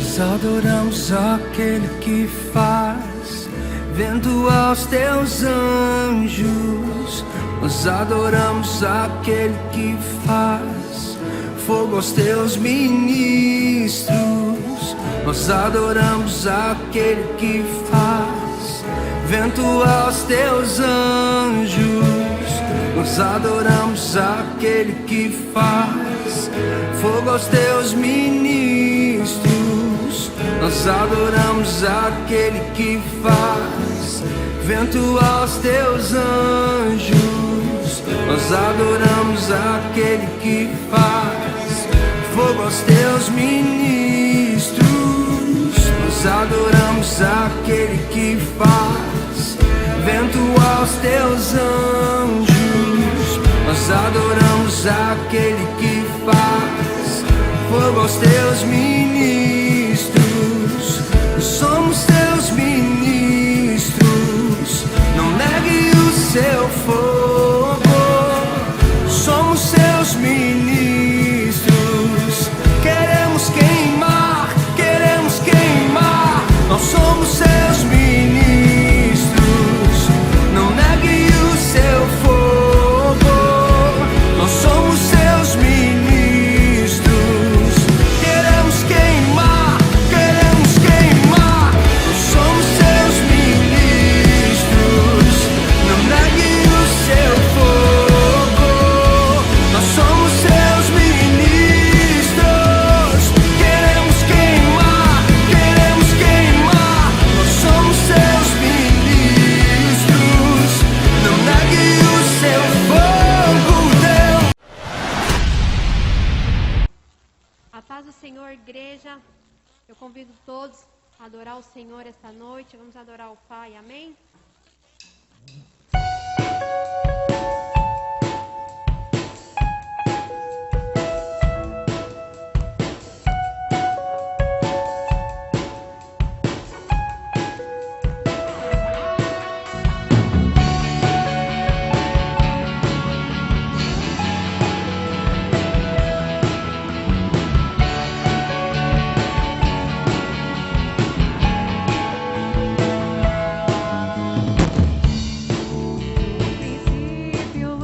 Nós adoramos aquele que faz vento aos teus anjos. Nós adoramos aquele que faz fogo aos teus ministros. Nós adoramos aquele que faz vento aos teus anjos. Nós adoramos aquele que faz fogo aos teus ministros. Nós adoramos aquele que faz vento aos teus anjos. Nós adoramos aquele que faz fogo aos teus ministros. Nós adoramos aquele que faz vento aos teus anjos. Nós adoramos aquele que faz fogo aos teus ministros. Somos teus ministros, não negue o seu fogo. Somos seus ministros, queremos queimar, queremos queimar. Nós somos seus ministros, não negue o seu fogo. Nós somos seus ministros, queremos queimar, queremos queimar. Nós somos seus ministros, não negue o seu fogo. Nós somos seus ministros, queremos queimar, queremos queimar. Nós somos seus ministros, não negue o seu fogo, Deus. A paz do Senhor, igreja. Eu convido todos a adorar o Senhor esta noite. Vamos adorar o Pai, amém? No princípio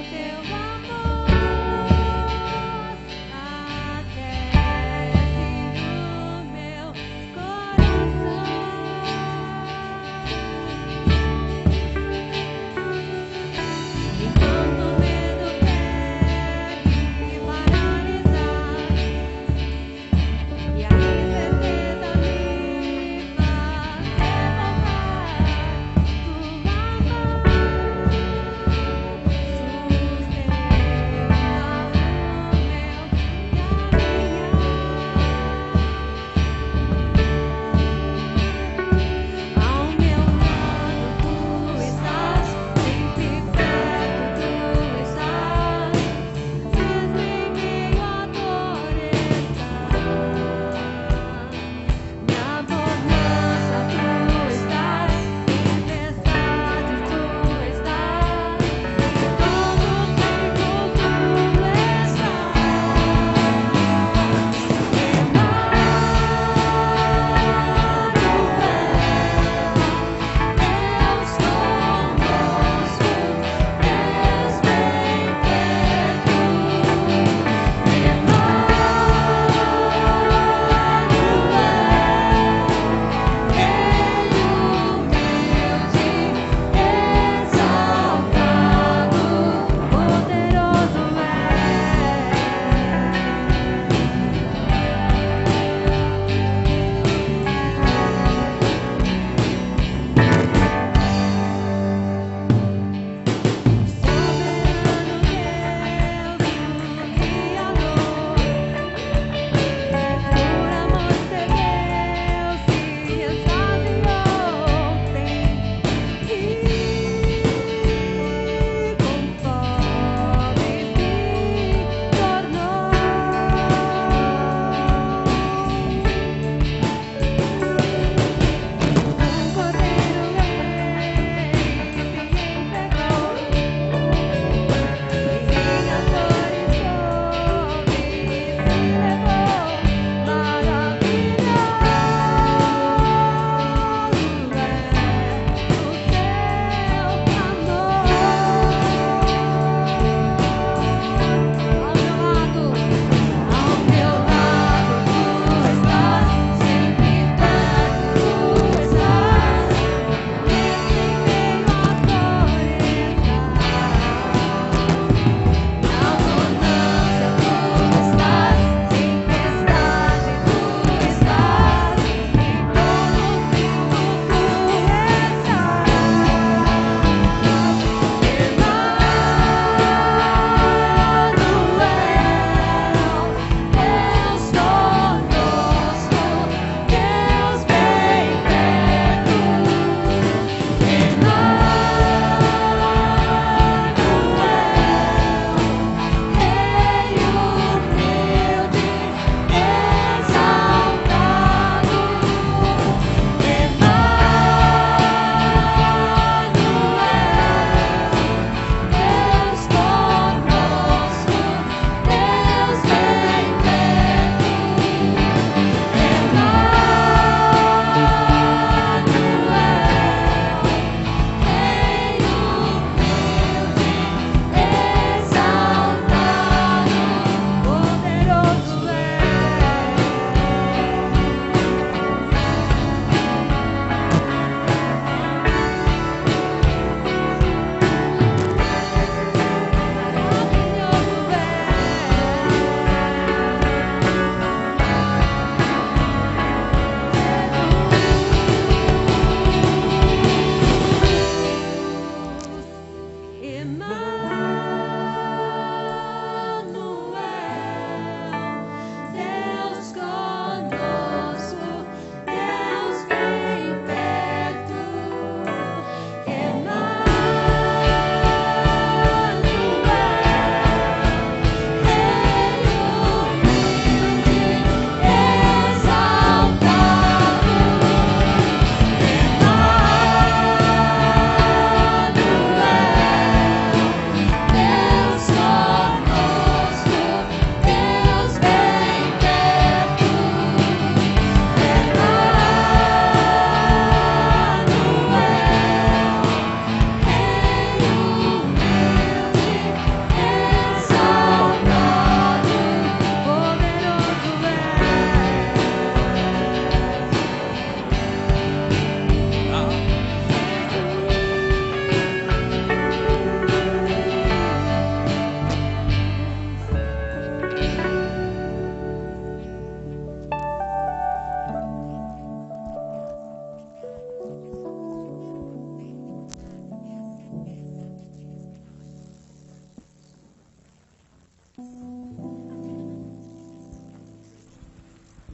Teu amor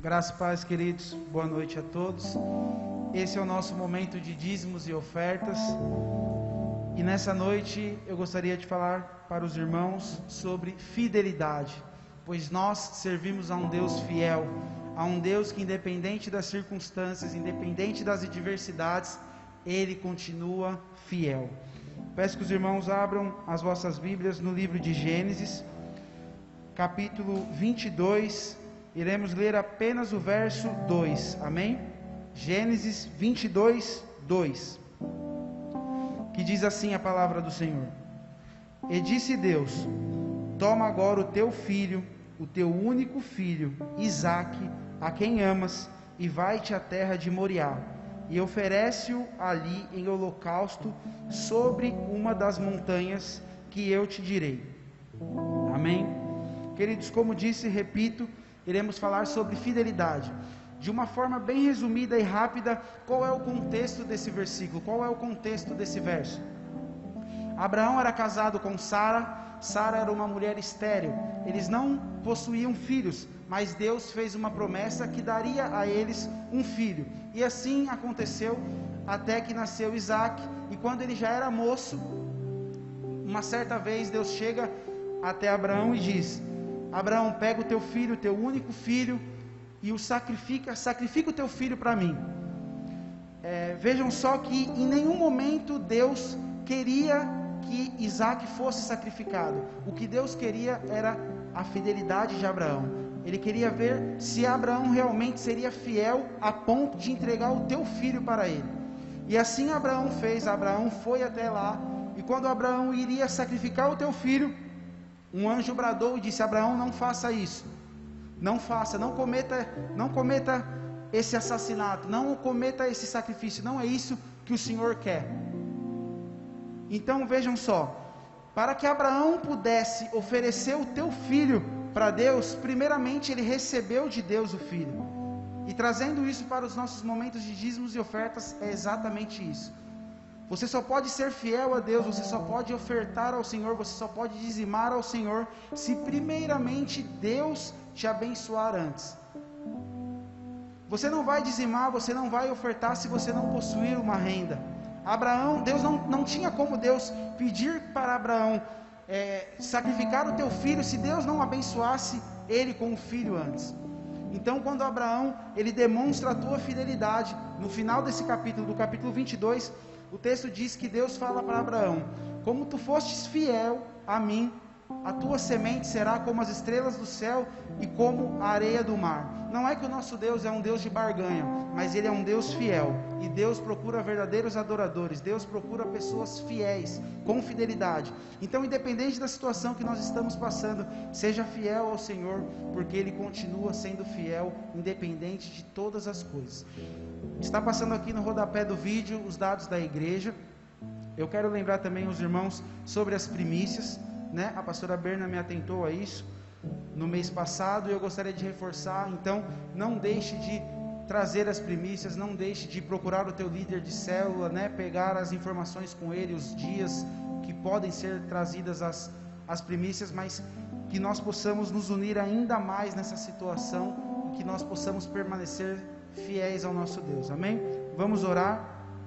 Graças e paz, queridos, boa noite a todos. Esse é o nosso momento de dízimos e ofertas. E nessa noite eu gostaria de falar para os irmãos sobre fidelidade, pois nós servimos a um Deus fiel, a um Deus que, independente das circunstâncias, independente das adversidades, Ele continua fiel. Peço que os irmãos abram as vossas Bíblias no livro de Gênesis, capítulo 22. Iremos ler apenas o verso 2, amém? Gênesis 22, 2, que diz assim a palavra do Senhor: E disse Deus: Toma agora o teu filho, o teu único filho, Isaque, a quem amas, e vai-te à terra de Moriá, e oferece-o ali em holocausto sobre uma das montanhas que eu te direi. Amém? Queridos, como disse e repito, iremos falar sobre fidelidade. De uma forma bem resumida e rápida, qual é o contexto desse versículo? Qual é o contexto desse verso? Abraão era casado com Sara. Sara era uma mulher estéril. Eles não possuíam filhos, mas Deus fez uma promessa que daria a eles um filho. E assim aconteceu até que nasceu Isaque. E quando ele já era moço, uma certa vez Deus chega até Abraão e diz: Abraão, pega o teu filho, o teu único filho, e o sacrifica o teu filho para mim. Vejam só que em nenhum momento Deus queria que Isaque fosse sacrificado. O que Deus queria era a fidelidade de Abraão. Ele queria ver se Abraão realmente seria fiel a ponto de entregar o teu filho para ele. E assim Abraão fez. Abraão foi até lá, e quando Abraão iria sacrificar o teu filho, um anjo bradou e disse: Abraão, não faça isso, não faça, não cometa esse assassinato, não cometa esse sacrifício, não é isso que o Senhor quer. Então vejam só, para que Abraão pudesse oferecer o teu filho para Deus, primeiramente ele recebeu de Deus o filho. E trazendo isso para os nossos momentos de dízimos e ofertas, é exatamente isso. Você só pode ser fiel a Deus, você só pode ofertar ao Senhor, você só pode dizimar ao Senhor, se primeiramente Deus te abençoar antes. Você não vai dizimar, você não vai ofertar se você não possuir uma renda. Abraão, Deus não tinha como Deus pedir para Abraão sacrificar o teu filho, se Deus não abençoasse ele com o filho antes. Então quando Abraão, ele demonstra a tua fidelidade, no final desse capítulo, do capítulo 22, o texto diz que Deus fala para Abraão: como tu fostes fiel a mim, a tua semente será como as estrelas do céu e como a areia do mar. Não é que o nosso Deus é um Deus de barganha, mas Ele é um Deus fiel, e Deus procura verdadeiros adoradores. Deus procura pessoas fiéis, com fidelidade. Então, independente da situação que nós estamos passando, seja fiel ao Senhor, porque Ele continua sendo fiel, independente de todas as coisas. Está passando aqui no rodapé do vídeo os dados da igreja. Eu quero lembrar também os irmãos sobre as primícias, né? A pastora Berna me atentou a isso no mês passado, e eu gostaria de reforçar. Então, não deixe de trazer as primícias, não deixe de procurar o teu líder de célula, né? Pegar as informações com ele, os dias que podem ser trazidas as primícias, mas que nós possamos nos unir ainda mais nessa situação, e que nós possamos permanecer fiéis ao nosso Deus, amém? Vamos orar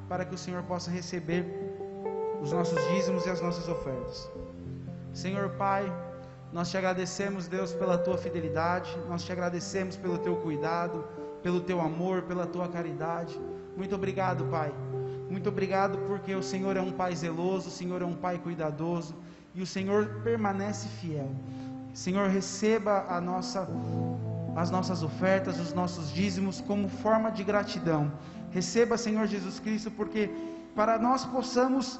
para que o Senhor possa receber os nossos dízimos e as nossas ofertas. Senhor Pai, nós te agradecemos, Deus, pela tua fidelidade, nós te agradecemos pelo teu cuidado, pelo teu amor, pela tua caridade. Muito obrigado, Pai. Muito obrigado porque o Senhor é um Pai zeloso, o Senhor é um Pai cuidadoso, e o Senhor permanece fiel. Senhor, receba as nossas ofertas, os nossos dízimos como forma de gratidão. Receba, Senhor Jesus Cristo, porque para nós possamos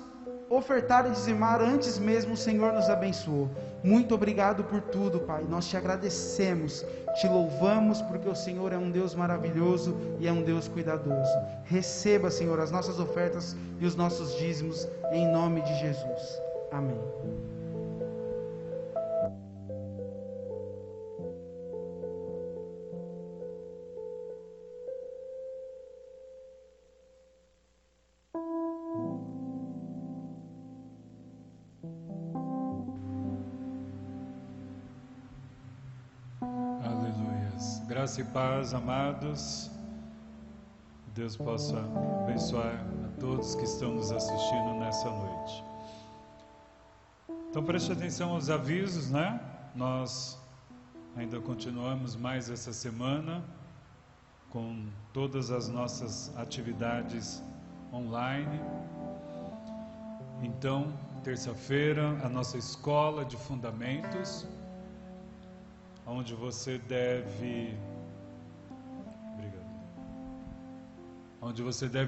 ofertar e dizimar antes mesmo o Senhor nos abençoou. Muito obrigado por tudo, Pai. Nós te agradecemos, te louvamos, porque o Senhor é um Deus maravilhoso e é um Deus cuidadoso. Receba, Senhor, as nossas ofertas e os nossos dízimos em nome de Jesus. Amém. Graça e paz, amados. Deus possa abençoar a todos que estão nos assistindo nessa noite. Então preste atenção aos avisos, né? Nós ainda continuamos mais essa semana com todas as nossas atividades online. Então, terça-feira, a nossa escola de fundamentos, onde você deve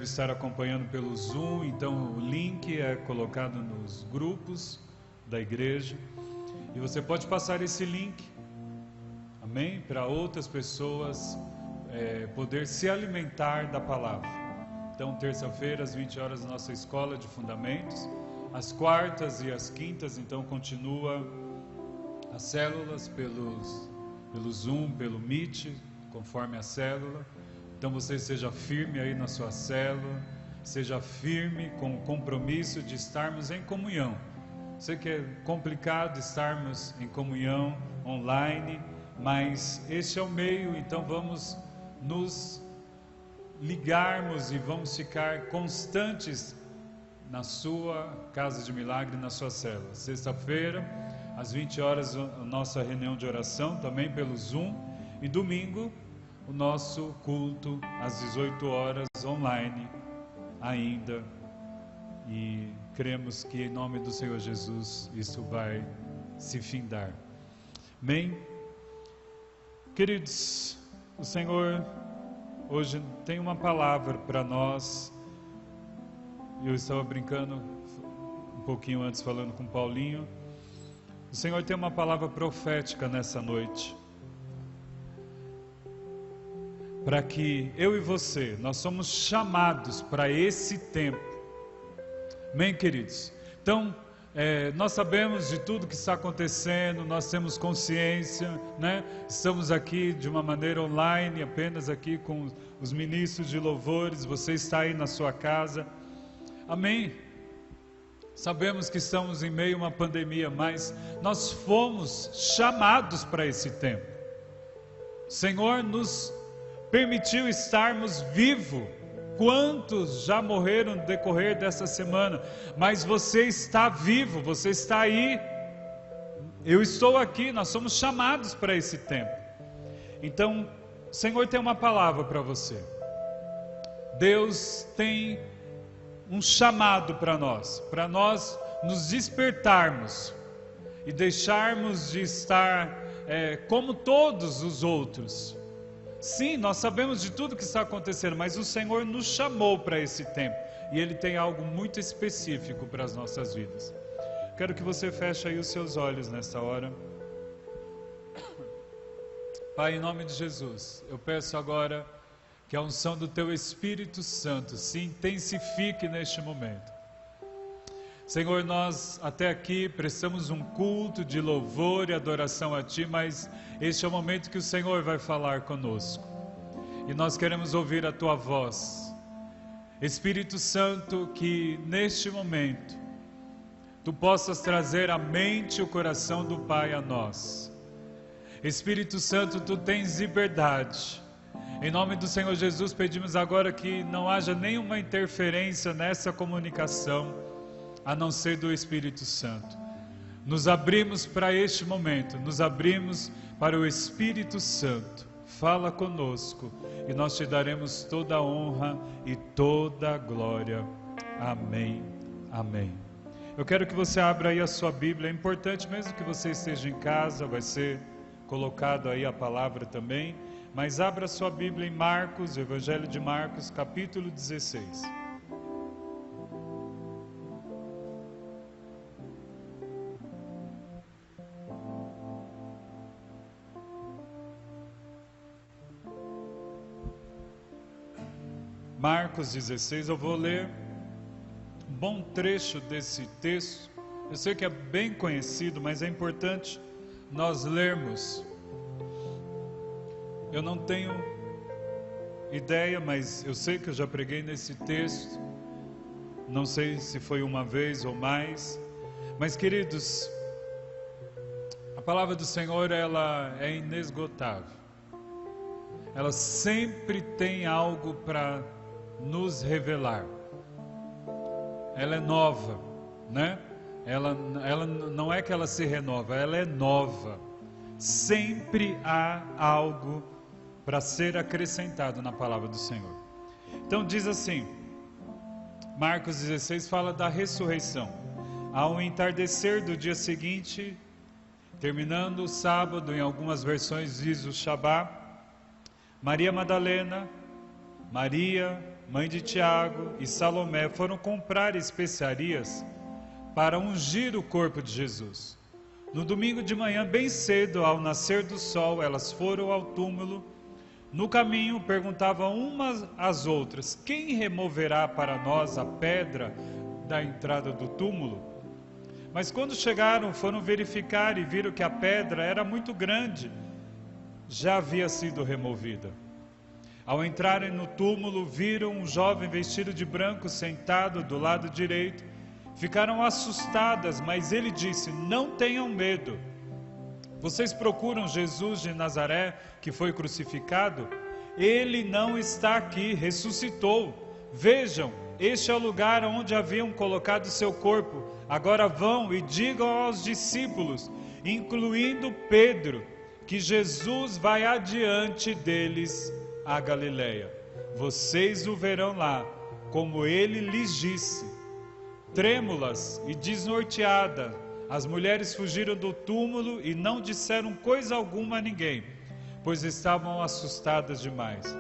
estar acompanhando pelo Zoom. Então o link é colocado nos grupos da igreja e você pode passar esse link, amém, para outras pessoas poder se alimentar da palavra. Então terça-feira às 20 horas nossa escola de fundamentos, às quartas e às quintas então continua as células pelo Zoom, pelo Meet, conforme a célula. Então você seja firme aí na sua célula, seja firme com o compromisso de estarmos em comunhão. Sei que é complicado estarmos em comunhão online, mas este é o meio, então vamos nos ligarmos e vamos ficar constantes na sua casa de milagre, na sua célula. Sexta-feira, às 20 horas, a nossa reunião de oração, também pelo Zoom. E domingo, o nosso culto, às 18 horas, online ainda. E cremos que, em nome do Senhor Jesus, isso vai se findar. Amém? Queridos, o Senhor hoje tem uma palavra para nós. Eu estava brincando um pouquinho antes, falando com o Paulinho. O Senhor tem uma palavra profética nessa noite, para que eu e você, nós somos chamados para esse tempo, amém, queridos? Então, nós sabemos de tudo que está acontecendo, nós temos consciência, né? Estamos aqui de uma maneira online, apenas aqui com os ministros de louvores, você está aí na sua casa, amém? Sabemos que estamos em meio a uma pandemia, mas nós fomos chamados para esse tempo. O Senhor nos permitiu estarmos vivos. Quantos já morreram no decorrer dessa semana? Mas você está vivo, você está aí. Eu estou aqui, nós somos chamados para esse tempo. Então, o Senhor tem uma palavra para você. Deus tem um chamado para nós nos despertarmos e deixarmos de estar como todos os outros. Sim, nós sabemos de tudo que está acontecendo, mas o Senhor nos chamou para esse tempo e Ele tem algo muito específico para as nossas vidas. Quero que você feche aí os seus olhos nessa hora. Pai, em nome de Jesus, eu peço agora que a unção do Teu Espírito Santo se intensifique neste momento. Senhor, nós até aqui prestamos um culto de louvor e adoração a Ti, mas este é o momento que o Senhor vai falar conosco. E nós queremos ouvir a Tua voz. Espírito Santo, que neste momento Tu possas trazer a mente e o coração do Pai a nós. Espírito Santo, Tu tens liberdade. Em nome do Senhor Jesus, pedimos agora que não haja nenhuma interferência nessa comunicação, a não ser do Espírito Santo. Nos abrimos para este momento, nos abrimos para o Espírito Santo. Fala conosco e nós Te daremos toda a honra e toda a glória. Amém, amém. Eu quero que você abra aí a sua Bíblia. É importante, mesmo que você esteja em casa, vai ser colocado aí a palavra também. Mas abra sua Bíblia em Marcos, o Evangelho de Marcos, capítulo 16. Marcos 16, eu vou ler um bom trecho desse texto. Eu sei que é bem conhecido, mas é importante nós lermos. Eu não tenho ideia, mas eu sei que eu já preguei nesse texto. Não sei se foi uma vez ou mais. Mas, queridos, a palavra do Senhor, ela é inesgotável. ela sempre tem algo para nos revelar. Ela é nova, né? Ela não é que ela se renova, ela é nova. Sempre há algo para ser acrescentado na palavra do Senhor. Então diz assim, Marcos 16 fala da ressurreição. Ao entardecer do dia seguinte, terminando o sábado, em algumas versões diz o Shabá, Maria Madalena, Maria, mãe de Tiago e Salomé foram comprar especiarias para ungir o corpo de Jesus. No domingo de manhã, bem cedo, ao nascer do sol, elas foram ao túmulo. No caminho, perguntavam umas às outras: quem removerá para nós a pedra da entrada do túmulo? Mas quando chegaram, foram verificar e viram que a pedra era muito grande, já havia sido removida. Ao entrarem no túmulo, viram um jovem vestido de branco sentado do lado direito. Ficaram assustadas, mas ele disse: não tenham medo. Vocês procuram Jesus de Nazaré, que foi crucificado? Ele não está aqui, ressuscitou. Vejam, este é o lugar onde haviam colocado seu corpo. Agora vão e digam aos discípulos, incluindo Pedro, que Jesus vai adiante deles a Galileia. Vocês o verão lá, como ele lhes disse. Trêmulas e desnorteadas, as mulheres fugiram do túmulo e não disseram coisa alguma a ninguém, pois estavam assustadas demais.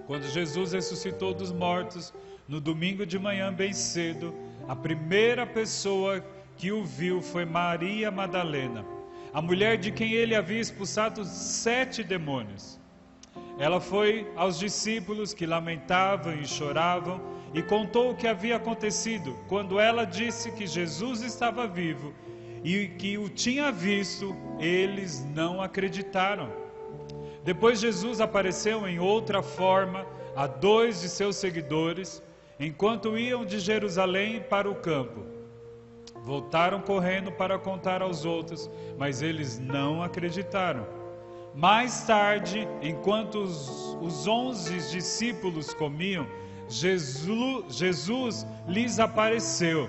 Quando Jesus ressuscitou dos mortos, no domingo de manhã bem cedo, a primeira pessoa que o viu foi Maria Madalena, a mulher de quem ele havia expulsado 7 demônios. Ela foi aos discípulos que lamentavam e choravam e contou o que havia acontecido. Quando ela disse que Jesus estava vivo e que o tinha visto, eles não acreditaram. Depois Jesus apareceu em outra forma a 2 de seus seguidores, enquanto iam de Jerusalém para o campo. Voltaram correndo para contar aos outros, mas eles não acreditaram. Mais tarde, enquanto os 11 discípulos comiam, Jesus lhes apareceu.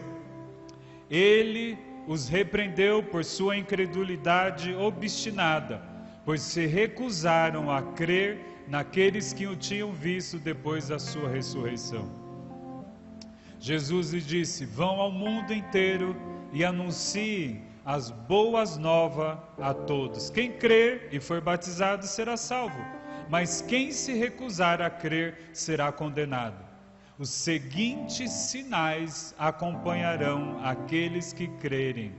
Ele os repreendeu por sua incredulidade obstinada, pois se recusaram a crer naqueles que o tinham visto depois da sua ressurreição. Jesus lhes disse: vão ao mundo inteiro e anunciem as boas novas a todos. Quem crer e for batizado será salvo, mas quem se recusar a crer será condenado. Os seguintes sinais acompanharão aqueles que crerem.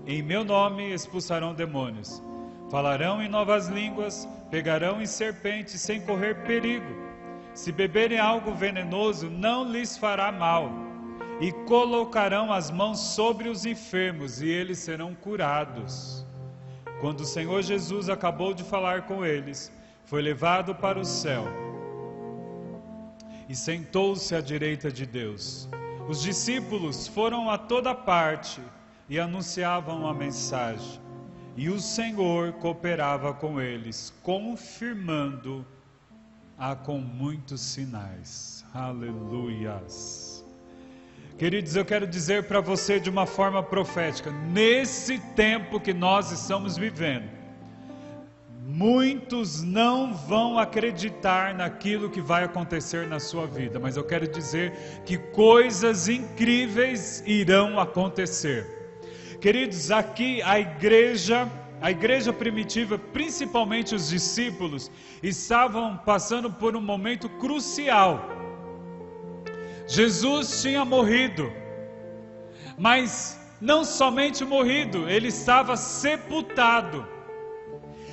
Em meu nome expulsarão demônios, falarão em novas línguas, pegarão em serpentes sem correr perigo. Se beberem algo venenoso, não lhes fará mal. E colocarão as mãos sobre os enfermos e eles serão curados. Quando o Senhor Jesus acabou de falar com eles, foi levado para o céu e sentou-se à direita de Deus. Os discípulos foram a toda parte e anunciavam a mensagem. E o Senhor cooperava com eles, confirmando-a com muitos sinais. Aleluias. Queridos, eu quero dizer para você de uma forma profética, nesse tempo que nós estamos vivendo, muitos não vão acreditar naquilo que vai acontecer na sua vida, mas eu quero dizer que coisas incríveis irão acontecer. Queridos, aqui a igreja primitiva, principalmente os discípulos, estavam passando por um momento crucial. Jesus tinha morrido, mas não somente morrido, ele estava sepultado.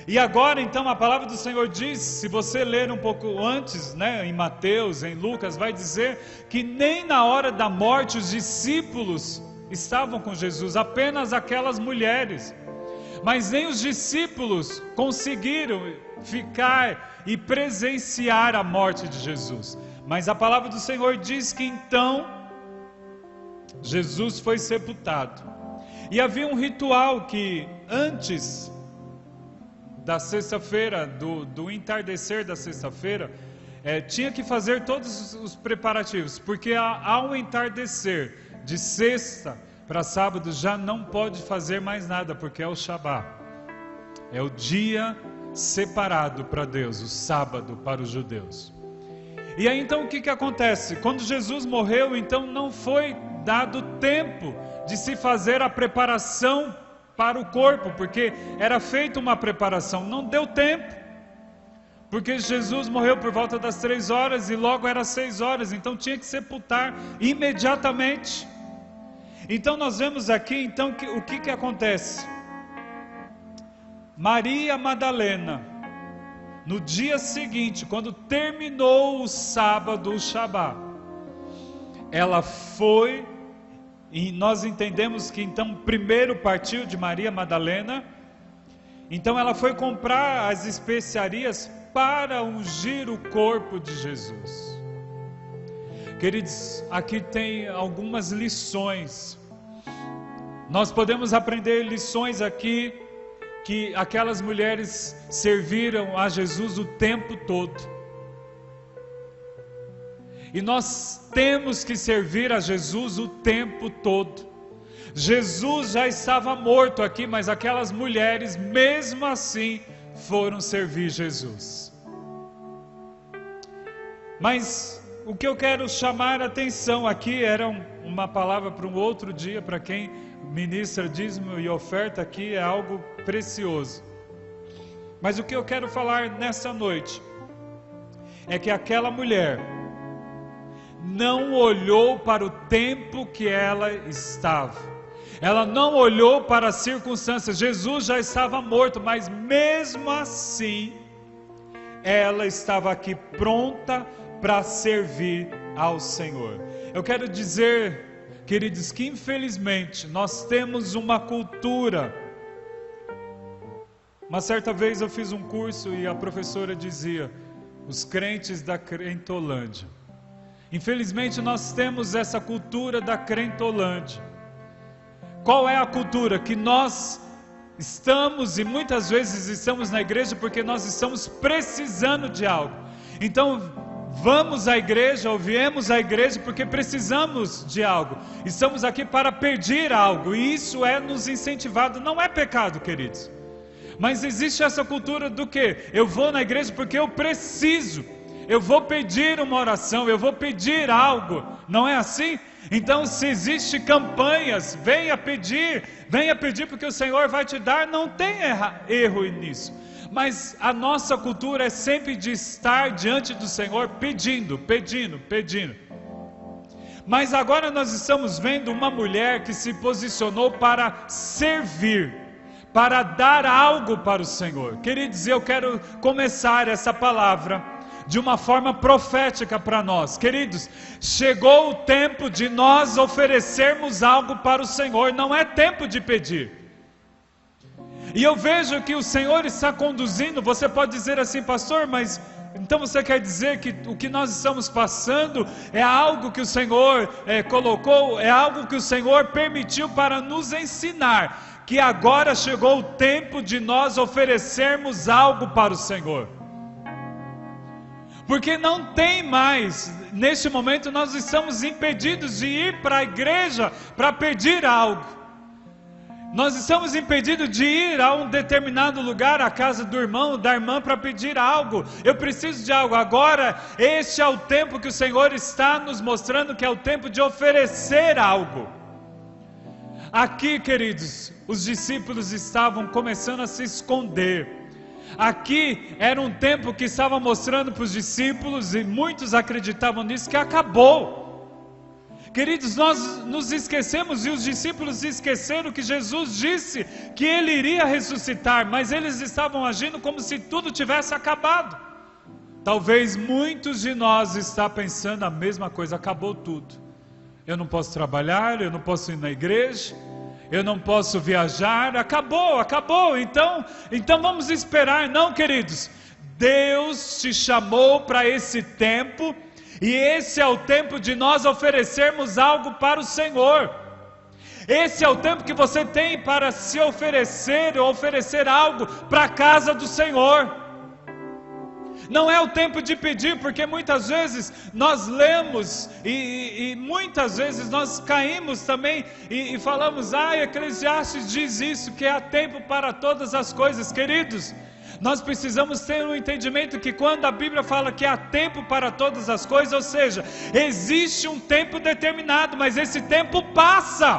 E agora então a palavra do Senhor diz, se você ler um pouco antes, em Mateus, em Lucas, vai dizer que nem na hora da morte os discípulos estavam com Jesus, apenas aquelas mulheres. Mas nem os discípulos conseguiram ficar e presenciar a morte de Jesus. Mas a palavra do Senhor diz que então Jesus foi sepultado. E havia um ritual que antes da sexta-feira, do entardecer da sexta-feira, tinha que fazer todos os preparativos, porque ao entardecer de sexta para sábado já não pode fazer mais nada, porque é o Shabá, é o dia separado para Deus, o sábado para os judeus. E aí então o que acontece? Quando Jesus morreu, então não foi dado tempo de se fazer a preparação para o corpo, porque era feita uma preparação, não deu tempo, porque Jesus morreu por volta das 3 horas e logo era 6 horas, então tinha que sepultar imediatamente. Então nós vemos aqui então o que acontece. Maria Madalena, no dia seguinte, quando terminou o sábado, o Shabá, ela foi, e nós entendemos que então primeiro partiu de Maria Madalena, então ela foi comprar as especiarias para ungir o corpo de Jesus. Queridos, aqui tem algumas lições. Nós podemos aprender lições aqui, que aquelas mulheres serviram a Jesus o tempo todo. E nós temos que servir a Jesus o tempo todo. Jesus já estava morto aqui, mas aquelas mulheres, mesmo assim, foram servir Jesus. Mas o que eu quero chamar a atenção aqui, era uma palavra para um outro dia, para quem ministra dízimo e oferta aqui, é algo precioso. Mas o que eu quero falar nessa noite, é que aquela mulher não olhou para o tempo que ela estava, ela não olhou para as circunstâncias. Jesus já estava morto, mas mesmo assim, ela estava aqui pronta para servir ao Senhor. Eu quero dizer, queridos, que infelizmente nós temos uma cultura. Uma certa vez eu fiz um curso e a professora dizia: os crentes da crentolândia. Infelizmente nós temos essa cultura da crentolândia. Qual é a cultura? Que nós estamos, e muitas vezes estamos na igreja porque nós estamos precisando de algo. Então vamos à igreja, ou viemos à igreja porque precisamos de algo. Estamos aqui para pedir algo, e isso é nos incentivado. Não é pecado, queridos. Mas existe essa cultura do que? Eu vou na igreja porque eu preciso. Eu vou pedir uma oração, eu vou pedir algo. Não é assim? Então, se existe campanhas, venha pedir porque o Senhor vai te dar. Não tem erro nisso. Mas a nossa cultura é sempre de estar diante do Senhor pedindo. Mas agora nós estamos vendo uma mulher que se posicionou para servir, para dar algo para o Senhor. Queridos, eu quero começar essa palavra de uma forma profética para nós. Queridos, chegou o tempo de nós oferecermos algo para o Senhor. Não é tempo de pedir. E eu vejo que o Senhor está conduzindo. Você pode dizer assim: pastor, mas então você quer dizer que o que nós estamos passando é algo que o Senhor colocou, é algo que o Senhor permitiu para nos ensinar, que agora chegou o tempo de nós oferecermos algo para o Senhor. Porque não tem mais, neste momento nós estamos impedidos de ir para a igreja para pedir algo. Nós estamos impedidos de ir a um determinado lugar, à casa do irmão, da irmã, para pedir algo. Eu preciso de algo. Agora, este é o tempo que o Senhor está nos mostrando, que é o tempo de oferecer algo. Aqui, queridos, os discípulos estavam começando a se esconder. Aqui era um tempo que estava mostrando para os discípulos, e muitos acreditavam nisso, que acabou. Queridos, nós nos esquecemos, e os discípulos esqueceram que Jesus disse que Ele iria ressuscitar, mas eles estavam agindo como se tudo tivesse acabado. Talvez muitos de nós estão pensando a mesma coisa: acabou tudo. Eu não posso trabalhar, eu não posso ir na igreja, eu não posso viajar, acabou, então vamos esperar. Não, queridos, Deus te chamou para esse tempo, e esse é o tempo de nós oferecermos algo para o Senhor. Esse é o tempo que você tem para se oferecer, ou oferecer algo para a casa do Senhor. Não é o tempo de pedir, porque muitas vezes nós lemos e muitas vezes nós caímos também e falamos: Eclesiastes diz isso, que há tempo para todas as coisas. Queridos, nós precisamos ter um entendimento que quando a Bíblia fala que há tempo para todas as coisas, ou seja, existe um tempo determinado, mas esse tempo passa.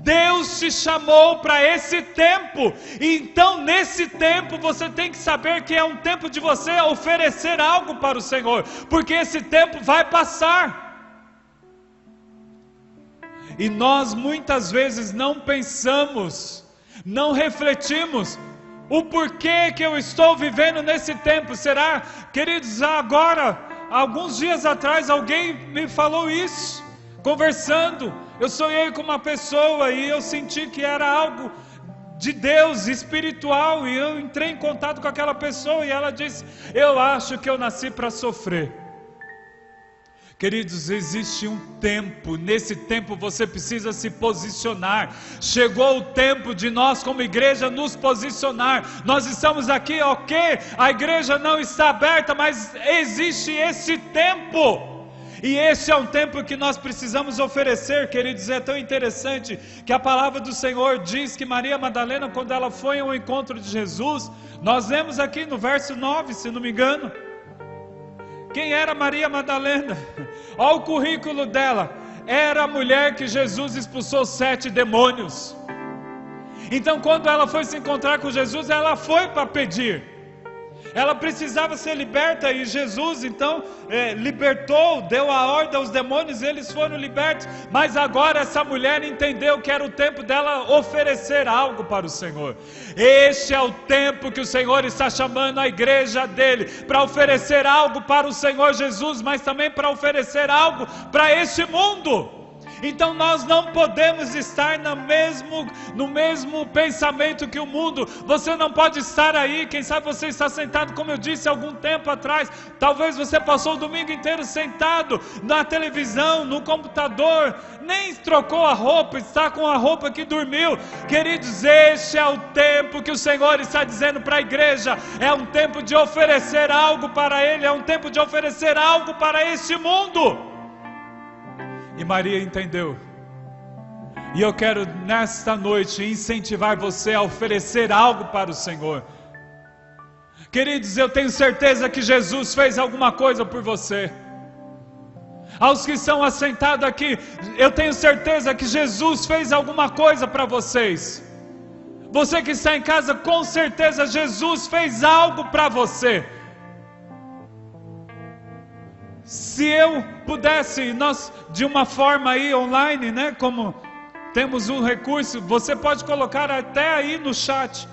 Deus te chamou para esse tempo, e então nesse tempo você tem que saber que é um tempo de você oferecer algo para o Senhor, porque esse tempo vai passar. E nós muitas vezes não pensamos, não refletimos o porquê que eu estou vivendo nesse tempo. Será, queridos, agora, alguns dias atrás alguém me falou isso, conversando. Eu sonhei com uma pessoa e eu senti que era algo de Deus, espiritual, e eu entrei em contato com aquela pessoa e ela disse: eu acho que eu nasci para sofrer. Queridos, existe um tempo, nesse tempo você precisa se posicionar. Chegou o tempo de nós como igreja nos posicionar. Nós estamos aqui, ok, a igreja não está aberta, mas existe esse tempo. E esse é um tempo que nós precisamos oferecer, queridos. É tão interessante que a palavra do Senhor diz que Maria Madalena, quando ela foi ao encontro de Jesus, nós lemos aqui no verso 9, se não me engano. Quem era Maria Madalena? Olha o currículo dela. Era a mulher que Jesus expulsou 7 demônios. Então quando ela foi se encontrar com Jesus, ela foi para pedir. Ela precisava ser liberta e Jesus então libertou, deu a ordem aos demônios e eles foram libertos. Mas agora essa mulher entendeu que era o tempo dela oferecer algo para o Senhor. Este é o tempo que o Senhor está chamando a igreja dele para oferecer algo para o Senhor Jesus, mas também para oferecer algo para este mundo. Então nós não podemos estar no mesmo pensamento que o mundo. Você não pode estar aí, quem sabe você está sentado, como eu disse algum tempo atrás, talvez você passou o domingo inteiro sentado na televisão, no computador, nem trocou a roupa, está com a roupa que dormiu. Queridos, este é o tempo que o Senhor está dizendo para a igreja, é um tempo de oferecer algo para Ele, é um tempo de oferecer algo para este mundo. E Maria entendeu. E eu quero nesta noite incentivar você a oferecer algo para o Senhor. Queridos, eu tenho certeza que Jesus fez alguma coisa por você. Aos que estão assentados aqui, eu tenho certeza que Jesus fez alguma coisa para vocês. Você que está em casa, com certeza Jesus fez algo para você. Se eu pudesse, nós de uma forma aí online, né, como temos um recurso, você pode colocar até aí no chat.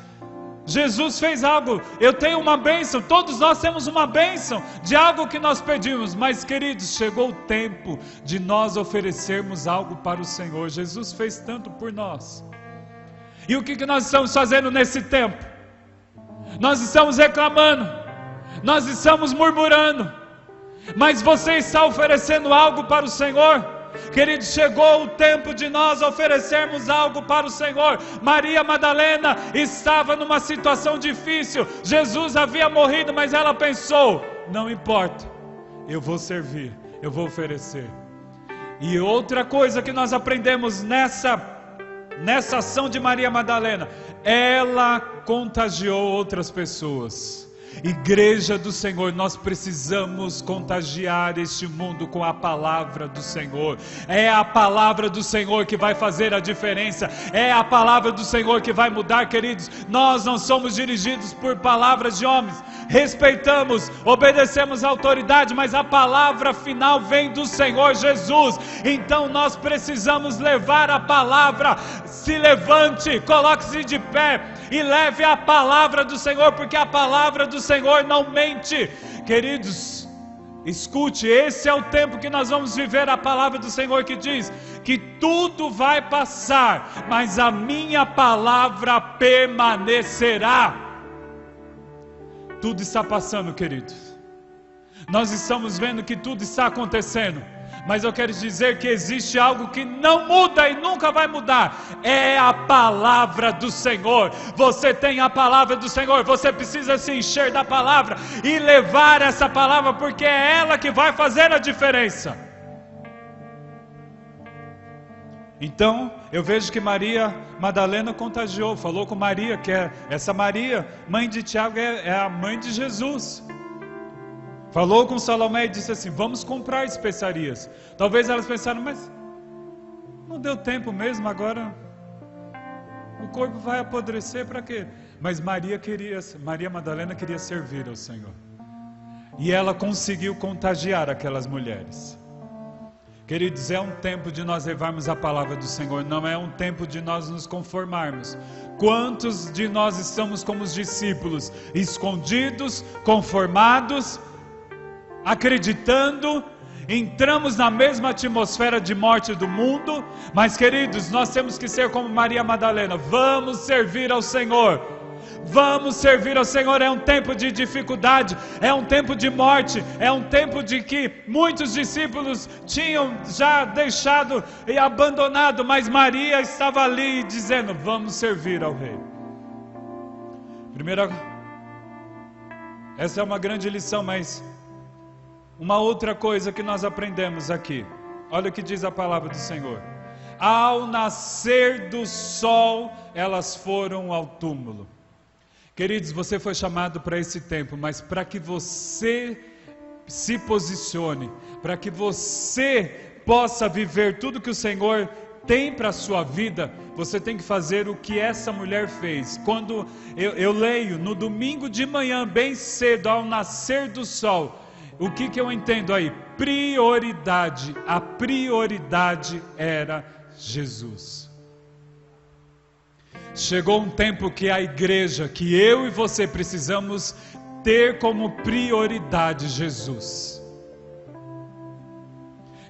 Jesus fez algo, eu tenho uma bênção, todos nós temos uma bênção de algo que nós pedimos, mas queridos, chegou o tempo de nós oferecermos algo para o Senhor. Jesus fez tanto por nós. E o que nós estamos fazendo nesse tempo? Nós estamos reclamando, nós estamos murmurando, mas você está oferecendo algo para o Senhor? Querido, chegou o tempo de nós oferecermos algo para o Senhor. Maria Madalena estava numa situação difícil, Jesus havia morrido, mas ela pensou: não importa, eu vou servir, eu vou oferecer. E outra coisa que nós aprendemos nessa ação de Maria Madalena, ela contagiou outras pessoas. Igreja do Senhor, nós precisamos contagiar este mundo com a palavra do Senhor. É a palavra do Senhor que vai fazer a diferença, é a palavra do Senhor que vai mudar, queridos. Nós não somos dirigidos por palavras de homens, respeitamos, obedecemos a autoridade, mas a palavra final vem do Senhor Jesus. Então nós precisamos levar a palavra. Se levante, coloque-se de pé e leve a palavra do Senhor, porque a palavra do Senhor não mente. Queridos, escute, esse é o tempo que nós vamos viver a palavra do Senhor que diz que tudo vai passar, mas a minha palavra permanecerá. Tudo está passando, queridos. Nós estamos vendo que tudo está acontecendo, Mas eu quero dizer que existe algo que não muda e nunca vai mudar. É a palavra do Senhor. Você tem a palavra do Senhor. Você precisa se encher da palavra e levar essa palavra, porque é ela que vai fazer a diferença. Então, eu vejo que Maria Madalena contagiou, falou com Maria, que é essa Maria, mãe de Tiago, é a mãe de Jesus. Falou com Salomé e disse assim: vamos comprar especiarias. Talvez elas pensaram, mas não deu tempo mesmo, agora o corpo vai apodrecer, para quê? Mas Maria Madalena queria servir ao Senhor. E ela conseguiu contagiar aquelas mulheres. Queridos, é um tempo de nós levarmos a palavra do Senhor, não é um tempo de nós nos conformarmos. Quantos de nós estamos como os discípulos, escondidos, conformados, acreditando, entramos na mesma atmosfera de morte do mundo? Mas queridos, nós temos que ser como Maria Madalena, vamos servir ao Senhor. Vamos servir ao Senhor. É um tempo de dificuldade, é um tempo de morte, é um tempo de que muitos discípulos tinham já deixado e abandonado, mas Maria estava ali dizendo: vamos servir ao Rei. Essa é uma grande lição, mas uma outra coisa que nós aprendemos aqui, olha o que diz a palavra do Senhor: ao nascer do sol, elas foram ao túmulo. Queridos, você foi chamado para esse tempo, mas para que você se posicione, para que você possa viver tudo que o Senhor tem para a sua vida, você tem que fazer o que essa mulher fez. Quando eu leio, no domingo de manhã, bem cedo, ao nascer do sol, o que eu entendo aí? Prioridade. A prioridade era Jesus. Chegou um tempo que a igreja, que eu e você precisamos ter como prioridade Jesus.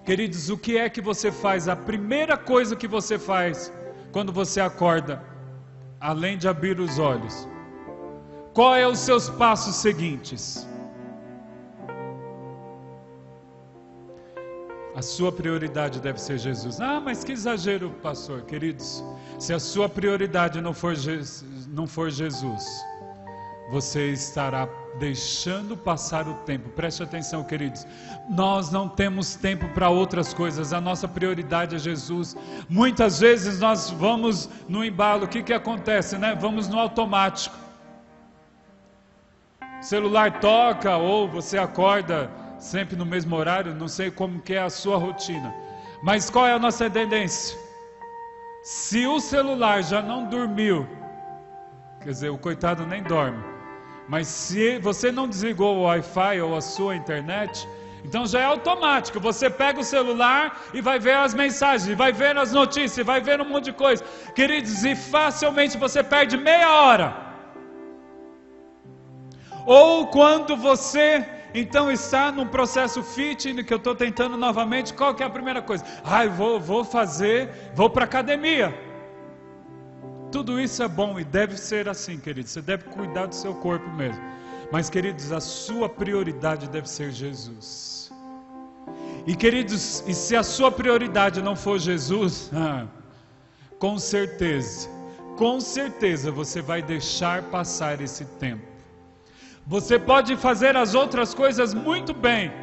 Queridos, o que é que você faz? A primeira coisa que você faz quando você acorda, além de abrir os olhos, qual é os seus passos seguintes? A sua prioridade deve ser Jesus. Ah, mas que exagero, pastor. Queridos, se a sua prioridade não for Jesus, você estará deixando passar o tempo. Preste atenção, queridos. Nós não temos tempo para outras coisas. A nossa prioridade é Jesus. Muitas vezes nós vamos no embalo. O que acontece, né? Vamos no automático. O celular toca ou você acorda sempre no mesmo horário. Não sei como que é a sua rotina, mas qual é a nossa tendência? Se o celular já não dormiu, quer dizer, o coitado nem dorme, mas se você não desligou o Wi-Fi ou a sua internet, então já é automático. Você pega o celular e vai ver as mensagens, vai ver as notícias, vai ver um monte de coisa. Queridos, e facilmente você perde meia hora. Ou quando você então está num processo fitness, que eu estou tentando novamente, qual que é a primeira coisa? Vou para academia. Tudo isso é bom e deve ser assim, queridos. Você deve cuidar do seu corpo mesmo. Mas, queridos, a sua prioridade deve ser Jesus. E, queridos, e se a sua prioridade não for Jesus, com certeza você vai deixar passar esse tempo. Você pode fazer as outras coisas muito bem.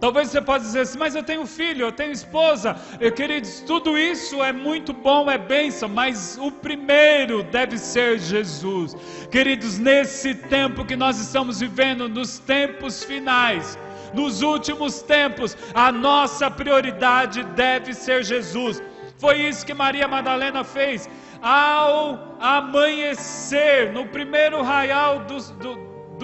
Talvez você possa dizer assim, mas eu tenho filho, eu tenho esposa. Queridos, tudo isso é muito bom, é bênção, mas o primeiro deve ser Jesus. Queridos, nesse tempo que nós estamos vivendo, nos tempos finais, nos últimos tempos, a nossa prioridade deve ser Jesus. Foi isso que Maria Madalena fez. Ao amanhecer, no primeiro raiar do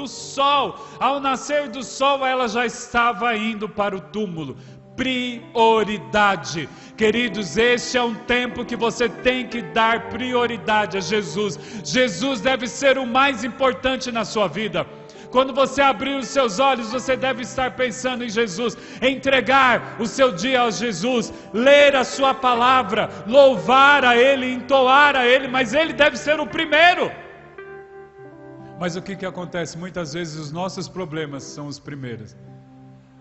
sol, ao nascer do sol, ela já estava indo para o túmulo. Prioridade. Queridos, este é um tempo que você tem que dar prioridade a Jesus. Jesus deve ser o mais importante na sua vida. Quando você abrir os seus olhos, você deve estar pensando em Jesus, entregar o seu dia a Jesus, ler a sua palavra, louvar a Ele, entoar a Ele, mas Ele deve ser o primeiro. Mas o que acontece? Muitas vezes os nossos problemas são os primeiros.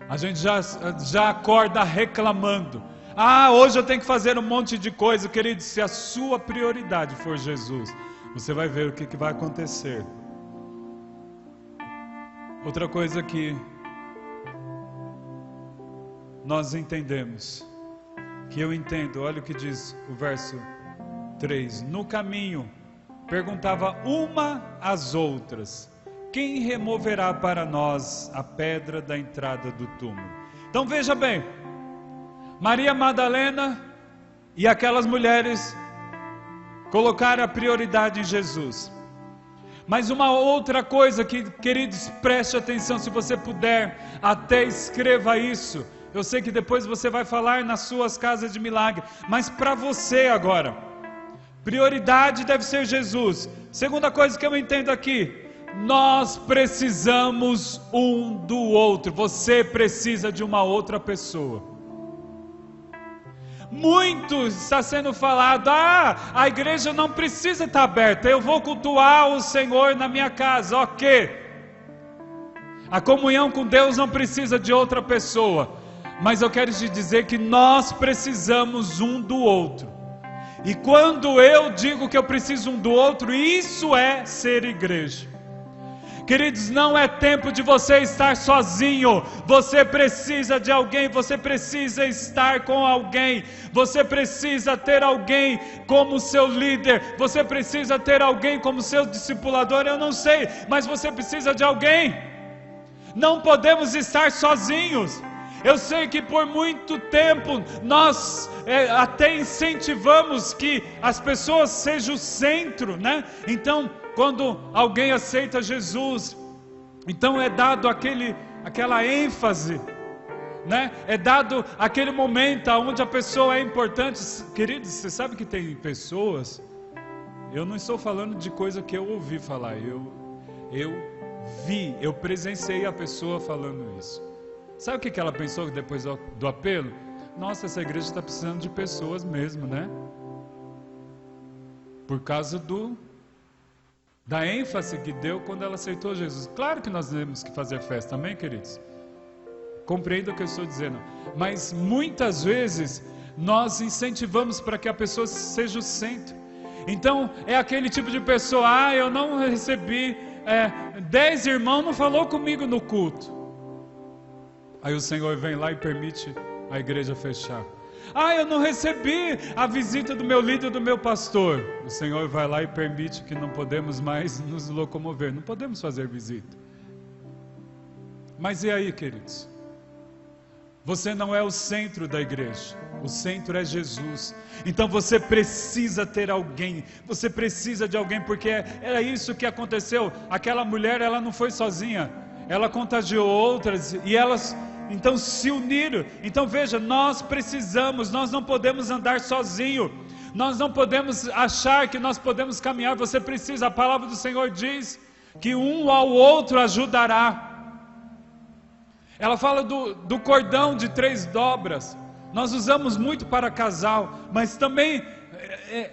A gente já acorda reclamando. Ah, hoje eu tenho que fazer um monte de coisa. Querido, se a sua prioridade for Jesus, você vai ver o que vai acontecer. Outra coisa que nós entendemos, que eu entendo, olha o que diz o verso 3. No caminho, perguntava uma às outras: quem removerá para nós a pedra da entrada do túmulo? Então veja bem, Maria Madalena e aquelas mulheres colocaram a prioridade em Jesus. Mas uma outra coisa que, queridos, preste atenção, se você puder, até escreva isso. Eu sei que depois você vai falar nas suas casas de milagre, mas para você agora, prioridade deve ser Jesus. Segunda coisa que eu entendo aqui, nós precisamos um do outro. Você precisa de uma outra pessoa. Muito está sendo falado: a igreja não precisa estar aberta, eu vou cultuar o Senhor na minha casa. Ok, a comunhão com Deus não precisa de outra pessoa, mas eu quero te dizer que nós precisamos um do outro. E quando eu digo que eu preciso um do outro, isso é ser igreja. Queridos, não é tempo de você estar sozinho. Você precisa de alguém, você precisa estar com alguém, você precisa ter alguém como seu líder, você precisa ter alguém como seu discipulador. Eu não sei, mas você precisa de alguém. Não podemos estar sozinhos. Eu sei que por muito tempo nós até incentivamos que as pessoas sejam o centro, né? Então, quando alguém aceita Jesus, então é dado aquela ênfase, né? É dado aquele momento onde a pessoa é importante. Queridos, você sabe que tem pessoas, eu não estou falando de coisa que eu ouvi falar, eu presenciei a pessoa falando isso. Sabe o que ela pensou depois do apelo? Nossa, essa igreja está precisando de pessoas mesmo, né? Por causa da ênfase que deu quando ela aceitou Jesus. Claro que nós temos que fazer festa, amém, queridos? Compreenda o que eu estou dizendo. Mas muitas vezes nós incentivamos para que a pessoa seja o centro. Então é aquele tipo de pessoa: eu não recebi, 10 irmãos não falou comigo no culto. Aí o Senhor vem lá e permite a igreja fechar. Eu não recebi a visita do meu líder, do meu pastor. O Senhor vai lá e permite que não podemos mais nos locomover, não podemos fazer visita. Mas e aí, queridos? Você não é o centro da igreja, o centro é Jesus. Então você precisa ter alguém, você precisa de alguém, porque era isso que aconteceu. Aquela mulher, ela não foi sozinha, ela contagiou outras e elas então se uniram. Então veja, nós precisamos, nós não podemos andar sozinho, nós não podemos achar que nós podemos caminhar. Você precisa, a palavra do Senhor diz que um ao outro ajudará. Ela fala do cordão de 3 dobras. Nós usamos muito para casal, mas também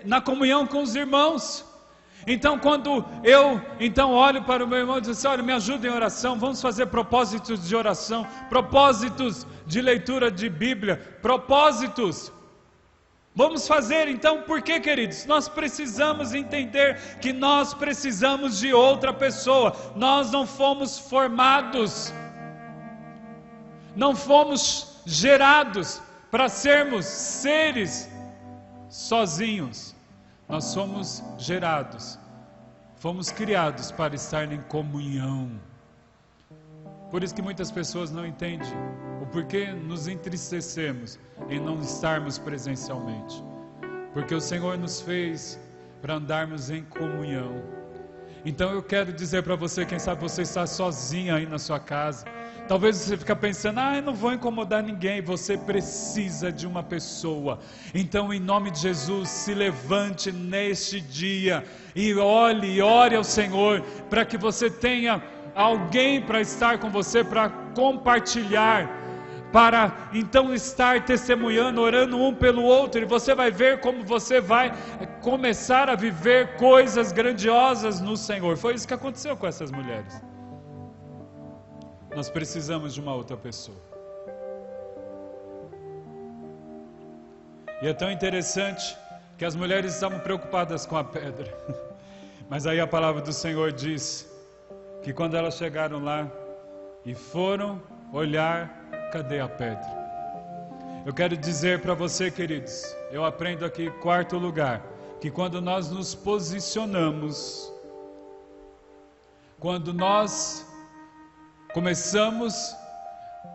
na comunhão com os irmãos. Então quando eu olho para o meu irmão e digo assim: olha, me ajuda em oração, vamos fazer propósitos de oração, propósitos de leitura de Bíblia, propósitos. Vamos fazer. Então, por que, queridos? Nós precisamos entender que nós precisamos de outra pessoa. Nós não fomos formados, não fomos gerados para sermos seres sozinhos. Nós somos gerados, fomos criados para estar em comunhão. Por isso que muitas pessoas não entendem o porquê nos entristecemos em não estarmos presencialmente. Porque o Senhor nos fez para andarmos em comunhão. Então eu quero dizer para você, quem sabe você está sozinha aí na sua casa. Talvez você fique pensando: eu não vou incomodar ninguém. Você precisa de uma pessoa. Então, em nome de Jesus, se levante neste dia e ore ao Senhor, para que você tenha alguém para estar com você, para compartilhar, para então estar testemunhando, orando um pelo outro. E você vai ver como você vai começar a viver coisas grandiosas no Senhor. Foi isso que aconteceu com essas mulheres. Nós precisamos de uma outra pessoa. E é tão interessante que as mulheres estavam preocupadas com a pedra. Mas aí a palavra do Senhor diz que quando elas chegaram lá e foram olhar, cadê a pedra? Eu quero dizer para você, queridos, eu aprendo aqui, quarto lugar, que quando nós nos posicionamos, quando nós começamos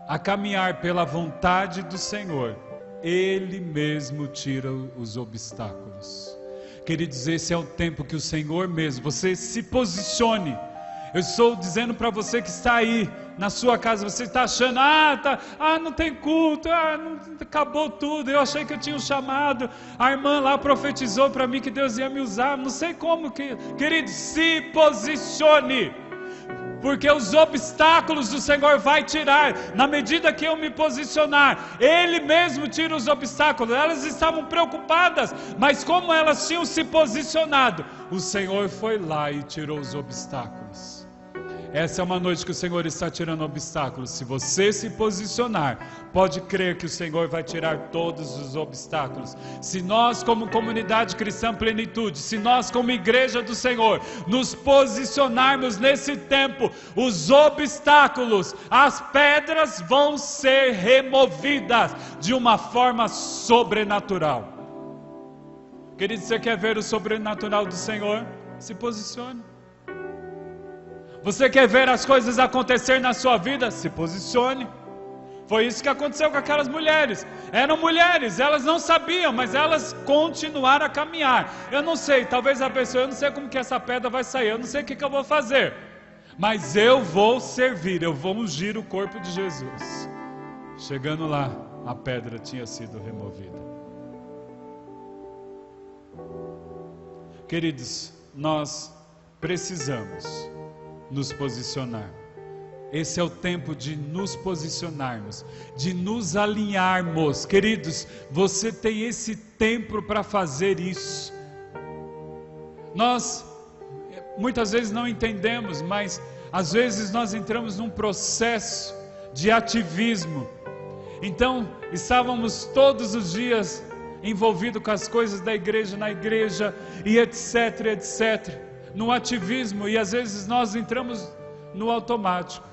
a caminhar pela vontade do Senhor, Ele mesmo tira os obstáculos. Queridos, esse é o tempo que o Senhor mesmo, você se posicione. Eu estou dizendo para você que está aí na sua casa, você está achando, não tem culto, acabou tudo, eu achei que eu tinha um chamado, a irmã lá profetizou para mim que Deus ia me usar, não sei como, querido, se posicione, porque os obstáculos do Senhor vai tirar, na medida que eu me posicionar, Ele mesmo tira os obstáculos. Elas estavam preocupadas, mas como elas tinham se posicionado, o Senhor foi lá e tirou os obstáculos. Essa é uma noite que o Senhor está tirando obstáculos. Se você se posicionar, pode crer que o Senhor vai tirar todos os obstáculos. Se nós como comunidade cristã Plenitude, se nós como igreja do Senhor, nos posicionarmos nesse tempo, os obstáculos, as pedras vão ser removidas de uma forma sobrenatural. Querido, você quer ver o sobrenatural do Senhor? Se posicione. Você quer ver as coisas acontecer na sua vida? Se posicione. Foi isso que aconteceu com aquelas mulheres. Eram mulheres, elas não sabiam, mas elas continuaram a caminhar. Eu não sei, talvez a pessoa, eu não sei como que essa pedra vai sair, eu não sei o que eu vou fazer, mas eu vou servir, eu vou ungir o corpo de Jesus. Chegando lá, a pedra tinha sido removida. Queridos, nós precisamos nos posicionar. Esse é o tempo de nos posicionarmos, de nos alinharmos. Queridos, você tem esse tempo para fazer isso. Nós muitas vezes não entendemos, mas às vezes nós entramos num processo de ativismo. Então, estávamos todos os dias envolvidos com as coisas da igreja, na igreja, e etc, etc. No ativismo, e às vezes nós entramos no automático.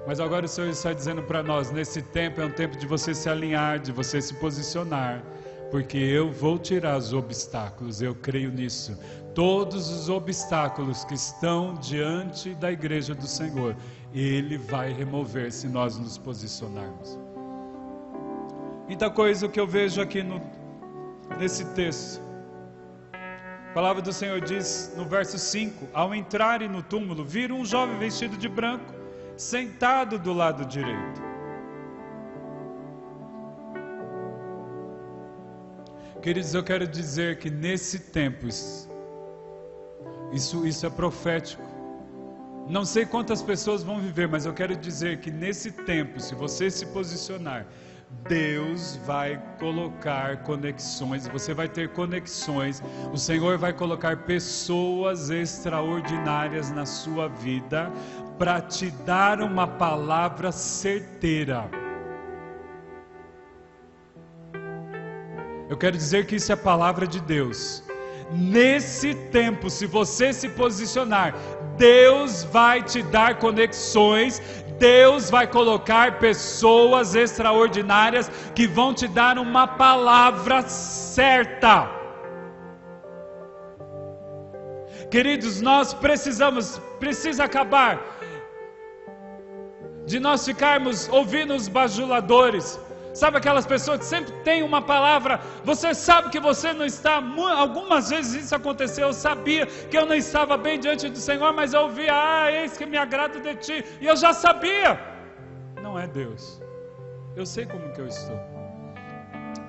Mas agora o Senhor está dizendo para nós, nesse tempo é um tempo de você se alinhar, de você se posicionar, porque eu vou tirar os obstáculos, eu creio nisso. Todos os obstáculos que estão diante da igreja do Senhor, Ele vai remover se nós nos posicionarmos. Muita coisa que eu vejo aqui nesse texto. A palavra do Senhor diz no verso 5: ao entrarem no túmulo, viram um jovem vestido de branco, sentado do lado direito. Queridos, eu quero dizer que nesse tempo, isso é profético. Não sei quantas pessoas vão viver, mas eu quero dizer que nesse tempo, se você se posicionar, Deus vai colocar conexões, você vai ter conexões, o Senhor vai colocar pessoas extraordinárias na sua vida, para te dar uma palavra certeira. Eu quero dizer que isso é palavra de Deus. Nesse tempo, se você se posicionar, Deus vai te dar conexões, Deus vai colocar pessoas extraordinárias que vão te dar uma palavra certa. Queridos, nós precisa acabar de nós ficarmos ouvindo os bajuladores. Sabe aquelas pessoas que sempre têm uma palavra, você sabe que você não está, algumas vezes isso aconteceu, eu sabia que eu não estava bem diante do Senhor, mas eu ouvia, eis que me agrado de ti, e eu já sabia, não é Deus, eu sei como que eu estou.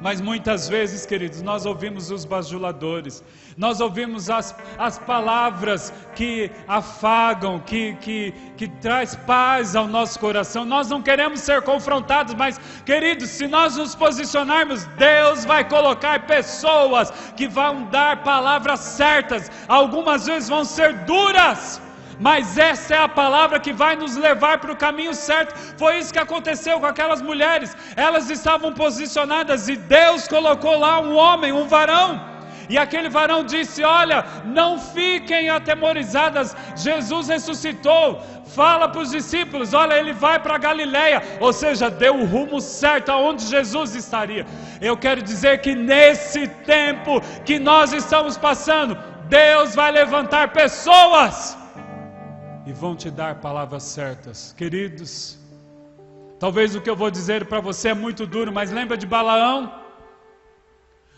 Mas muitas vezes, queridos, nós ouvimos os bajuladores, nós ouvimos as palavras que afagam, que traz paz ao nosso coração. Nós não queremos ser confrontados, mas, queridos, se nós nos posicionarmos, Deus vai colocar pessoas que vão dar palavras certas. Algumas vezes vão ser duras, mas essa é a palavra que vai nos levar para o caminho certo. Foi isso que aconteceu com aquelas mulheres. Elas estavam posicionadas e Deus colocou lá um homem, um varão. E aquele varão disse: olha, não fiquem atemorizadas, Jesus ressuscitou. Fala para os discípulos, olha, ele vai para Galileia. Ou seja, deu o rumo certo aonde Jesus estaria. Eu quero dizer que nesse tempo que nós estamos passando, Deus vai levantar pessoas e vão te dar palavras certas. Queridos, talvez o que eu vou dizer para você é muito duro, mas lembra de Balaão?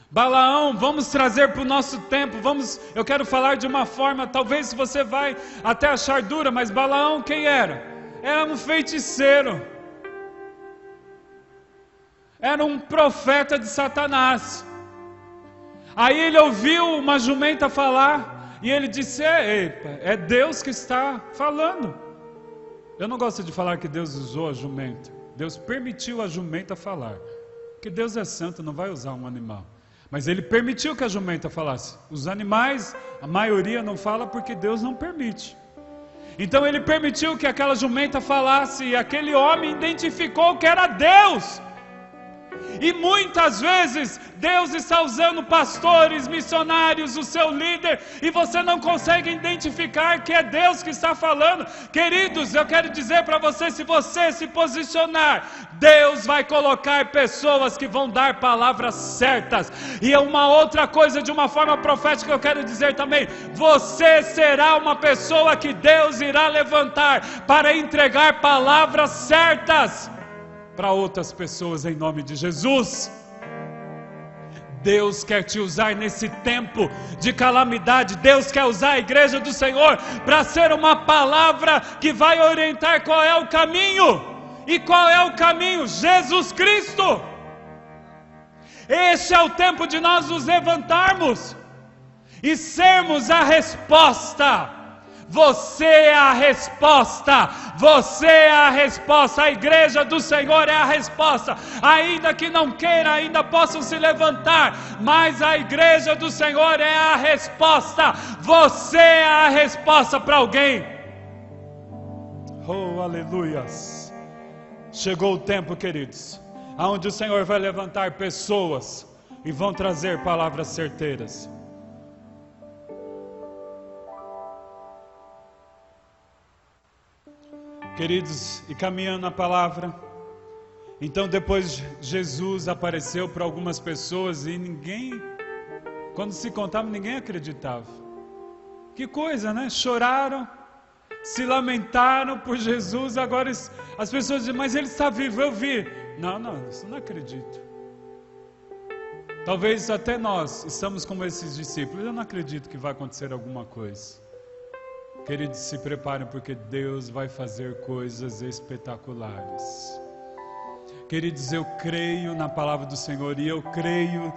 Balaão, vamos trazer para o nosso tempo, eu quero falar de uma forma, talvez você vai até achar dura, mas Balaão quem era? Era um feiticeiro, era um profeta de Satanás. Aí ele ouviu uma jumenta falar, e ele disse: é Deus que está falando. Eu não gosto de falar que Deus usou a jumenta, Deus permitiu a jumenta falar, porque Deus é santo, não vai usar um animal. Mas ele permitiu que a jumenta falasse. Os animais, a maioria não fala porque Deus não permite. Então ele permitiu que aquela jumenta falasse, e aquele homem identificou que era Deus. E muitas vezes Deus está usando pastores, missionários, o seu líder, e você não consegue identificar que é Deus que está falando. Queridos, eu quero dizer para você, se você se posicionar, Deus vai colocar pessoas que vão dar palavras certas. E é uma outra coisa, de uma forma profética, eu quero dizer também: você será uma pessoa que Deus irá levantar para entregar palavras certas para outras pessoas, em nome de Jesus. Deus quer te usar nesse tempo de calamidade. Deus quer usar a igreja do Senhor para ser uma palavra que vai orientar qual é o caminho. E qual é o caminho? Jesus Cristo. Este é o tempo de nós nos levantarmos e sermos a resposta. Você é a resposta, você é a resposta, a igreja do Senhor é a resposta. Ainda que não queira, ainda possam se levantar, mas a igreja do Senhor é a resposta. Você é a resposta para alguém. Oh, aleluias. Chegou o tempo, queridos, onde o Senhor vai levantar pessoas e vão trazer palavras certeiras. Queridos, e caminhando na palavra, então depois Jesus apareceu para algumas pessoas e ninguém, quando se contava, ninguém acreditava. Que coisa, né? Choraram, se lamentaram por Jesus. Agora as pessoas dizem: mas ele está vivo, eu vi. Não, isso não acredito. Talvez até nós estamos como esses discípulos: eu não acredito que vai acontecer alguma coisa. Queridos, se preparem, porque Deus vai fazer coisas espetaculares. Queridos, eu creio na palavra do Senhor, e eu creio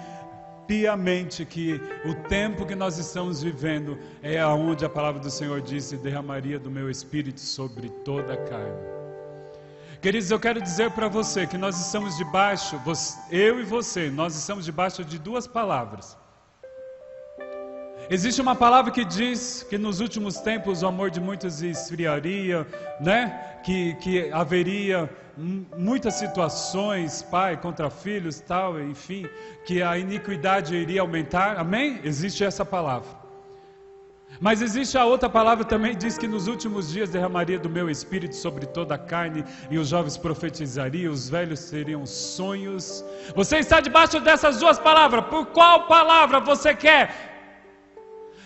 piamente que o tempo que nós estamos vivendo é onde a palavra do Senhor disse: derramaria do meu Espírito sobre toda a carne. Queridos, eu quero dizer para você que nós estamos debaixo, eu e você, nós estamos debaixo de duas palavras. Existe uma palavra que diz que nos últimos tempos o amor de muitos esfriaria, né? Que haveria muitas situações, pai contra filhos, tal, enfim, que a iniquidade iria aumentar. Amém? Existe essa palavra. Mas existe a outra palavra também, diz que nos últimos dias derramaria do meu Espírito sobre toda a carne, e os jovens profetizariam, os velhos teriam sonhos. Você está debaixo dessas duas palavras. Por qual palavra você quer?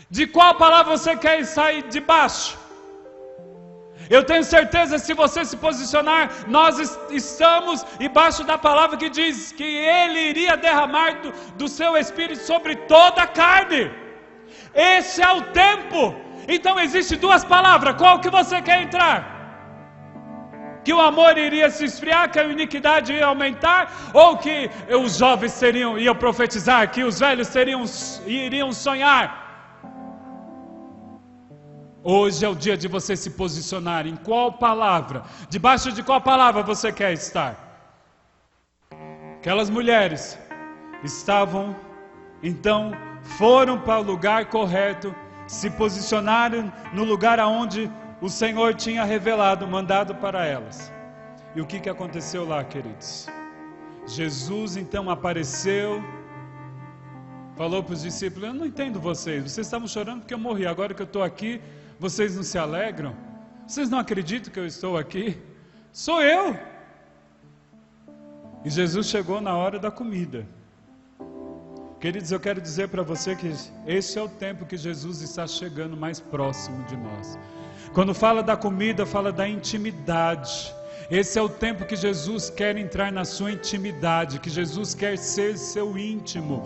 De qual palavra você quer sair debaixo? Eu tenho certeza, se você se posicionar, nós estamos debaixo da palavra que diz que Ele iria derramar do seu Espírito sobre toda a carne. Esse é o tempo. Então existe duas palavras. Qual que você quer entrar? Que o amor iria se esfriar, que a iniquidade ia aumentar, ou que os jovens iam profetizar, que os velhos iriam sonhar? Hoje é o dia de você se posicionar. Em qual palavra? Debaixo de qual palavra você quer estar? Aquelas mulheres estavam, foram para o lugar correto, se posicionaram no lugar aonde o Senhor tinha revelado, mandado para elas. E o que aconteceu lá, queridos? Jesus então apareceu, falou para os discípulos: eu não entendo vocês estavam chorando porque eu morri, agora que eu estou aqui, vocês não se alegram? Vocês não acreditam que eu estou aqui? Sou eu! E Jesus chegou na hora da comida. Queridos, eu quero dizer para você que esse é o tempo que Jesus está chegando mais próximo de nós. Quando fala da comida, fala da intimidade. Esse é o tempo que Jesus quer entrar na sua intimidade, que Jesus quer ser seu íntimo,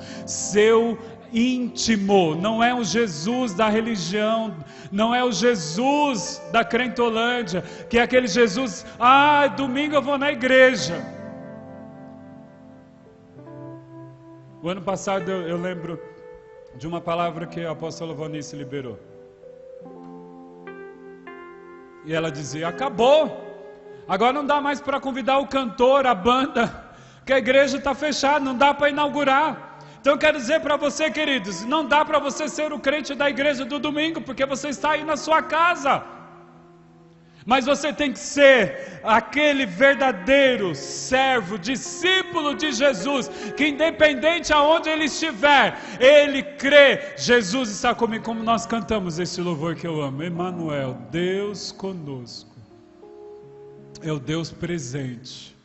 não é o Jesus da religião, não é o Jesus da crentolândia, que é aquele Jesus, domingo eu vou na igreja. O ano passado eu lembro de uma palavra que a apóstola Vanice liberou, e ela dizia: acabou, agora não dá mais para convidar o cantor, a banda, que a igreja está fechada, não dá para inaugurar. Então eu quero dizer para você, queridos, não dá para você ser o crente da igreja do domingo, porque você está aí na sua casa. Mas você tem que ser aquele verdadeiro servo, discípulo de Jesus, que independente aonde ele estiver, ele crê: Jesus está comigo, como nós cantamos esse louvor que eu amo, Emmanuel, Deus conosco. É o Deus presente,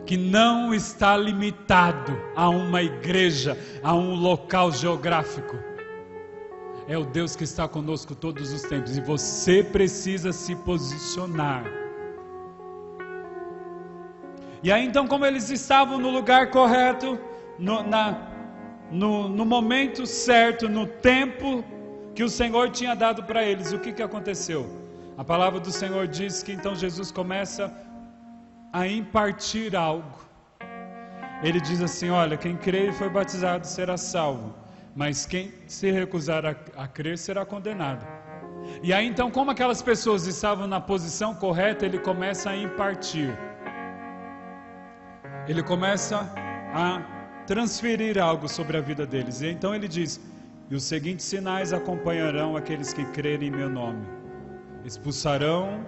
que não está limitado a uma igreja, a um local geográfico. É o Deus que está conosco todos os tempos, e você precisa se posicionar. E aí então, como eles estavam no lugar correto, no momento certo, no tempo que o Senhor tinha dado para eles, o que aconteceu? A palavra do Senhor diz que então Jesus começa a impartir algo. Ele diz assim: olha, quem crê e foi batizado será salvo, mas quem se recusar a crer será condenado. E aí então, como aquelas pessoas estavam na posição correta, ele começa a impartir. Ele começa a transferir algo sobre a vida deles. E então ele diz: e os seguintes sinais acompanharão aqueles que crerem em meu nome: expulsarão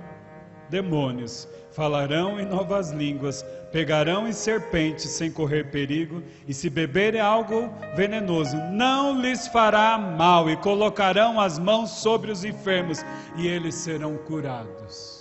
demônios, falarão em novas línguas, pegarão em serpentes sem correr perigo, e se beberem algo venenoso, não lhes fará mal, e colocarão as mãos sobre os enfermos, e eles serão curados.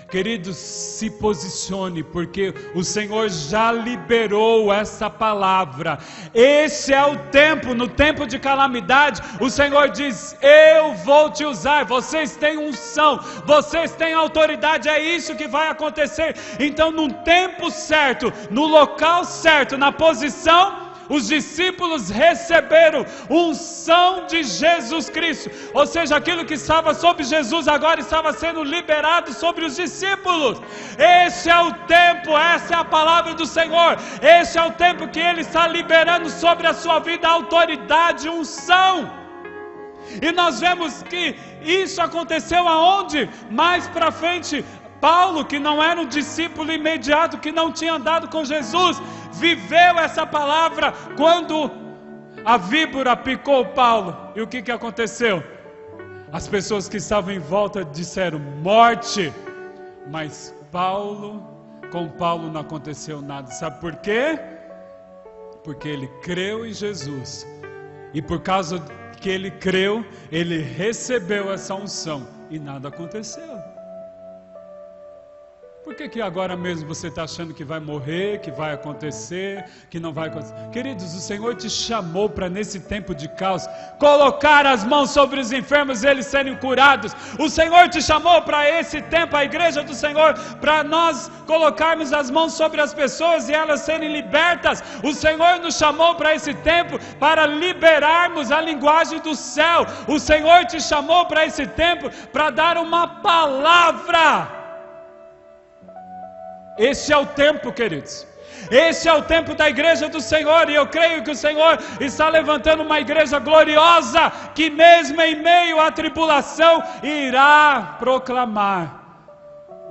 Queridos, se posicione, porque o Senhor já liberou essa palavra. Esse é o tempo, no tempo de calamidade, o Senhor diz: eu vou te usar, vocês têm unção, vocês têm autoridade, é isso que vai acontecer. Então, no tempo certo, no local certo, na posição, os discípulos receberam unção de Jesus Cristo, ou seja, aquilo que estava sobre Jesus agora estava sendo liberado sobre os discípulos. Esse é o tempo, essa é a palavra do Senhor, esse é o tempo que Ele está liberando sobre a sua vida autoridade, unção. E nós vemos que isso aconteceu aonde? Mais para frente, Paulo, que não era um discípulo imediato, que não tinha andado com Jesus, viveu essa palavra quando a víbora picou Paulo. E o que aconteceu? As pessoas que estavam em volta disseram: morte. Mas com Paulo não aconteceu nada. Sabe por quê? Porque ele creu em Jesus, e por causa que ele creu, ele recebeu essa unção, e nada aconteceu. Por que agora mesmo você está achando que vai morrer, que vai acontecer, que não vai acontecer? Queridos, o Senhor te chamou para, nesse tempo de caos, colocar as mãos sobre os enfermos e eles serem curados. O Senhor te chamou para esse tempo, a igreja do Senhor, para nós colocarmos as mãos sobre as pessoas e elas serem libertas. O Senhor nos chamou para esse tempo para liberarmos a linguagem do céu. O Senhor te chamou para esse tempo para dar uma palavra. Esse é o tempo, queridos. Esse é o tempo da igreja do Senhor, e eu creio que o Senhor está levantando uma igreja gloriosa, que mesmo em meio à tribulação, irá proclamar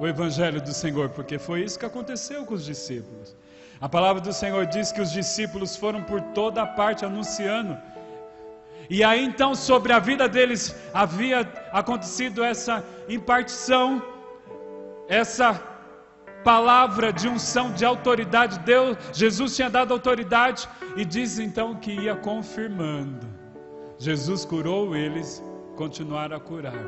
o Evangelho do Senhor, porque foi isso que aconteceu com os discípulos. A palavra do Senhor diz que os discípulos foram por toda parte anunciando. E aí então sobre a vida deles havia acontecido essa impartição, essa palavra de unção, de autoridade. Jesus tinha dado autoridade, e diz então que ia confirmando. Jesus curou eles, continuaram a curar.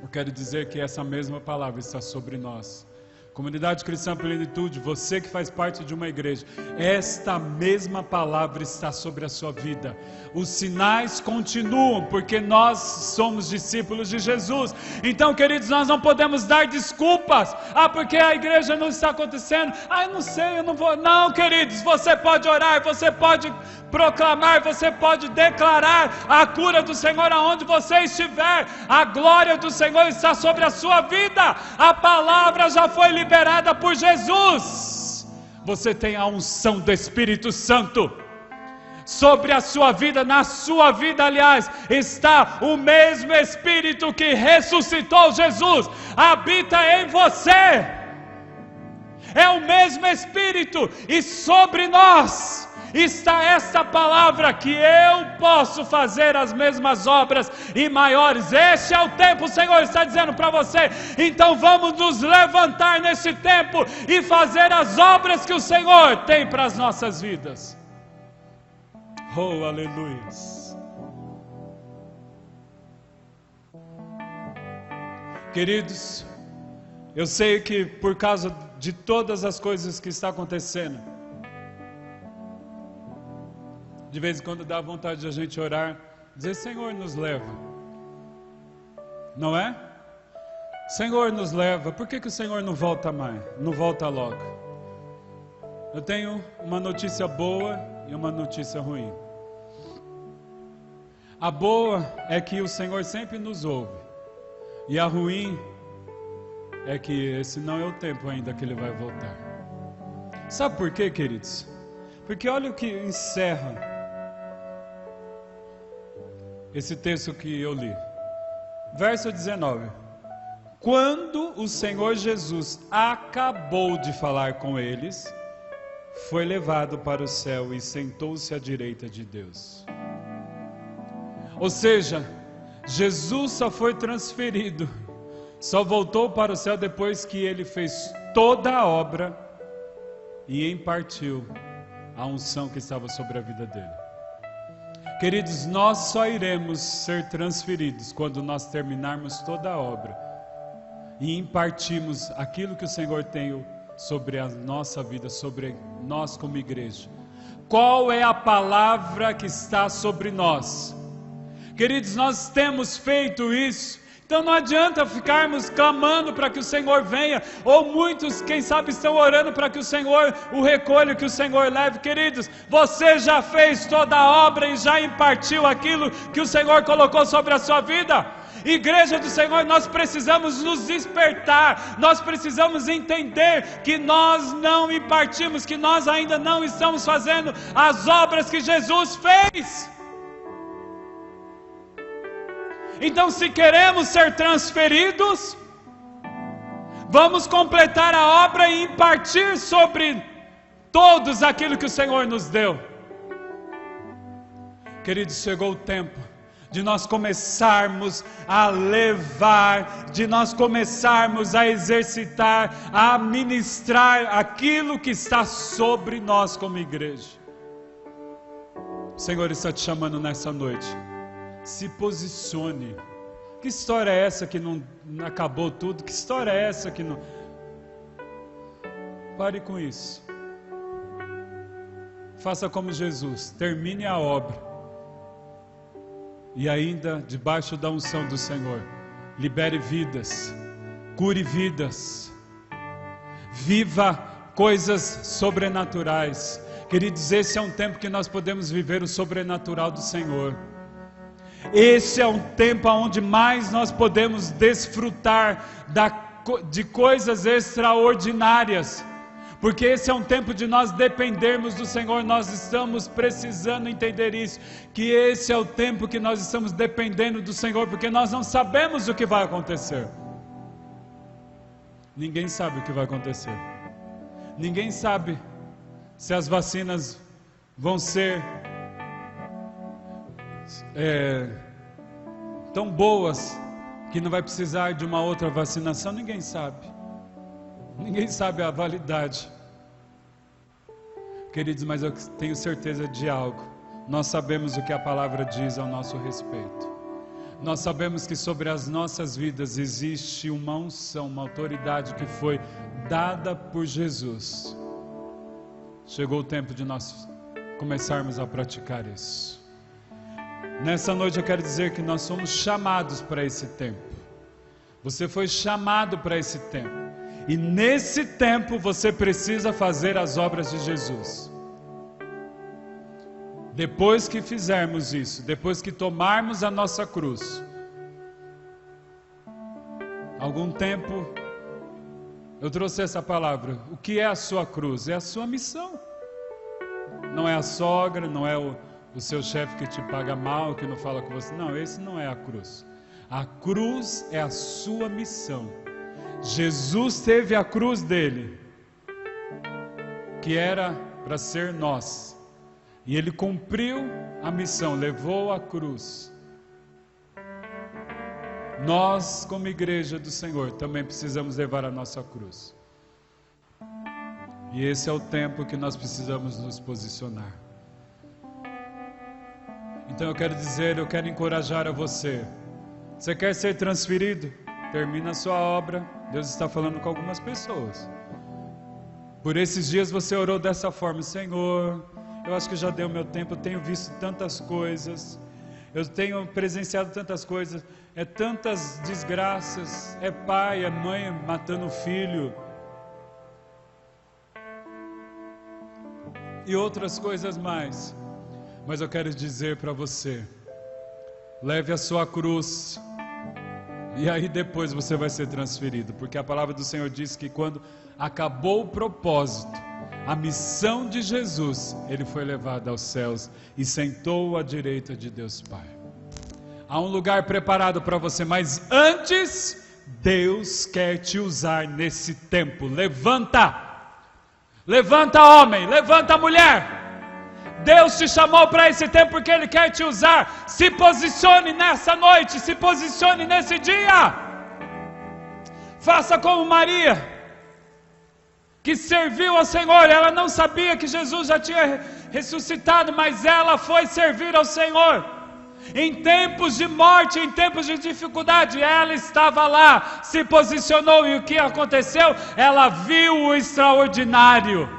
Eu quero dizer que essa mesma palavra está sobre nós. Comunidade Cristã Plenitude, você que faz parte de uma igreja, esta mesma palavra está sobre a sua vida. Os sinais continuam, porque nós somos discípulos de Jesus. Então, queridos, nós não podemos dar desculpas. Porque a igreja não está acontecendo. Eu não sei, eu não vou. Não, queridos, você pode orar, você pode proclamar, você pode declarar a cura do Senhor aonde você estiver. A glória do Senhor está sobre a sua vida. A palavra já foi liberada por Jesus. Você tem a unção do Espírito Santo sobre a sua vida. Na sua vida, aliás, está o mesmo Espírito que ressuscitou Jesus, habita em você. É o mesmo Espírito, e sobre nós está esta palavra, que eu posso fazer as mesmas obras e maiores. Este é o tempo, o Senhor está dizendo para você. Então vamos nos levantar nesse tempo e fazer as obras que o Senhor tem para as nossas vidas. Oh, aleluia. Queridos, eu sei que por causa de todas as coisas que estão acontecendo, de vez em quando dá vontade de a gente orar, dizer: Senhor, nos leva. Não é? Senhor, nos leva. Por que o Senhor não volta mais? Não volta logo? Eu tenho uma notícia boa e uma notícia ruim. A boa é que o Senhor sempre nos ouve. E a ruim é que esse não é o tempo ainda que Ele vai voltar. Sabe por quê, queridos? Porque olha o que encerra esse texto que eu li. Verso 19. Quando o Senhor Jesus acabou de falar com eles, foi levado para o céu e sentou-se à direita de Deus. Ou seja, Jesus só foi transferido, só voltou para o céu depois que Ele fez toda a obra e impartiu a unção que estava sobre a vida dele. Queridos, nós só iremos ser transferidos quando nós terminarmos toda a obra e impartirmos aquilo que o Senhor tem sobre a nossa vida, sobre nós como igreja. Qual é a palavra que está sobre nós? Queridos, nós temos feito isso. Então não adianta ficarmos clamando para que o Senhor venha, ou muitos, quem sabe, estão orando para que o Senhor o recolha, que o Senhor leve. Queridos, você já fez toda a obra e já impartiu aquilo que o Senhor colocou sobre a sua vida. Igreja do Senhor, nós precisamos nos despertar, nós precisamos entender que nós não impartimos, que nós ainda não estamos fazendo as obras que Jesus fez. Então, se queremos ser transferidos, vamos completar a obra e impartir sobre todos aquilo que o Senhor nos deu. Queridos, chegou o tempo de nós começarmos a levar, de nós começarmos a exercitar, a ministrar aquilo que está sobre nós como igreja. O Senhor está te chamando nessa noite. Se posicione. Que história é essa que não acabou tudo? Que história é essa que não... Pare com isso. Faça como Jesus, termine a obra. E ainda, debaixo da unção do Senhor, libere vidas, cure vidas, viva coisas sobrenaturais. Queridos, esse é um tempo que nós podemos viver o sobrenatural do Senhor. Esse é um tempo onde mais nós podemos desfrutar de coisas extraordinárias, porque esse é um tempo de nós dependermos do Senhor. Nós estamos precisando entender isso, que esse é o tempo que nós estamos dependendo do Senhor, porque nós não sabemos o que vai acontecer. Ninguém sabe o que vai acontecer. Ninguém sabe se as vacinas vão ser tão boas que não vai precisar de uma outra vacinação, ninguém sabe. Ninguém sabe a validade. Queridos, mas eu tenho certeza de algo. Nós sabemos o que a palavra diz ao nosso respeito. Nós sabemos que sobre as nossas vidas existe uma unção, uma autoridade que foi dada por Jesus. Chegou o tempo de nós começarmos a praticar isso. Nessa noite eu quero dizer que nós somos chamados para esse tempo. Você foi chamado para esse tempo. E nesse tempo você precisa fazer as obras de Jesus. Depois que fizermos isso, depois que tomarmos a nossa cruz, algum tempo eu trouxe essa palavra. O que é a sua cruz? É a sua missão. Não é a sogra, não é o seu chefe que te paga mal, que não fala com você. Não, esse não é a cruz. A cruz é a sua missão. Jesus teve a cruz dele, que era para ser nós, e ele cumpriu a missão, levou a cruz. Nós, como igreja do Senhor, também precisamos levar a nossa cruz, e esse é o tempo que nós precisamos nos posicionar. Então eu quero encorajar a você. Você quer ser transferido? Termina a sua obra. Deus está falando com algumas pessoas. Por esses dias você orou dessa forma: Senhor, eu acho que já deu meu tempo, eu tenho visto tantas coisas, eu tenho presenciado tantas coisas, tantas desgraças, pai, mãe matando o filho, e outras coisas mais. Mas eu quero dizer para você: leve a sua cruz, e aí depois você vai ser transferido, porque a palavra do Senhor diz que quando acabou o propósito, a missão de Jesus, ele foi levado aos céus e sentou à direita de Deus Pai. Há um lugar preparado para você, mas antes, Deus quer te usar nesse tempo. Levanta! Levanta, homem! Levanta, mulher! Deus te chamou para esse tempo porque Ele quer te usar. Se posicione nessa noite, se posicione nesse dia. Faça como Maria, que serviu ao Senhor. Ela não sabia que Jesus já tinha ressuscitado, mas ela foi servir ao Senhor. Em tempos de morte, em tempos de dificuldade, ela estava lá, se posicionou, e o que aconteceu? Ela viu o extraordinário.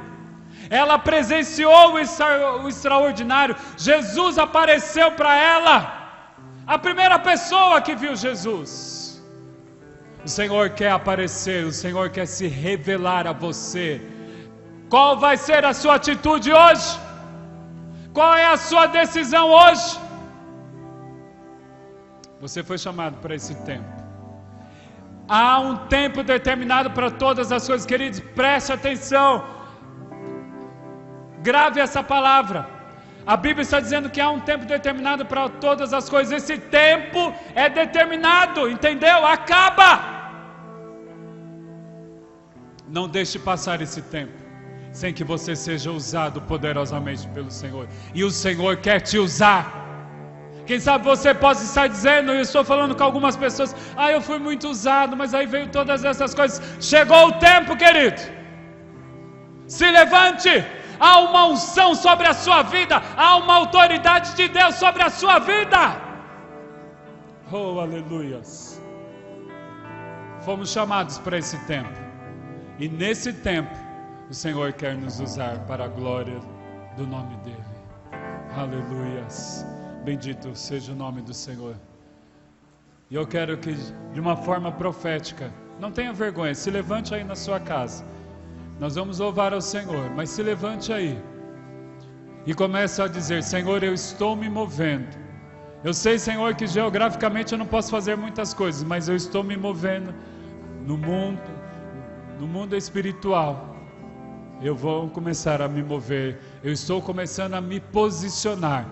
Ela presenciou o extraordinário. Jesus apareceu para ela, a primeira pessoa que viu Jesus. O Senhor quer aparecer, o Senhor quer se revelar a você. Qual vai ser a sua atitude hoje? Qual é a sua decisão hoje? Você foi chamado para esse tempo. Há um tempo determinado para todas as coisas, queridos, preste atenção. Grave essa palavra. A Bíblia está dizendo que há um tempo determinado para todas as coisas. Esse tempo é determinado, entendeu? Acaba. Não deixe passar esse tempo sem que você seja usado poderosamente pelo Senhor. E o Senhor quer te usar. Quem sabe você pode estar dizendo, eu estou falando com algumas pessoas: eu fui muito usado, mas aí veio todas essas coisas. Chegou o tempo, querido. Se levante. Há uma unção sobre a sua vida, há uma autoridade de Deus sobre a sua vida. Oh, aleluias. Fomos chamados para esse tempo, e nesse tempo o Senhor quer nos usar para a glória do nome dEle. Aleluias. Bendito seja o nome do Senhor. E eu quero que, de uma forma profética, não tenha vergonha, se levante aí na sua casa. Nós vamos louvar ao Senhor, mas se levante aí e comece a dizer: Senhor, eu estou me movendo. Eu sei, Senhor, que geograficamente eu não posso fazer muitas coisas, mas eu estou me movendo no mundo espiritual. Eu vou começar a me mover. Eu estou começando a me posicionar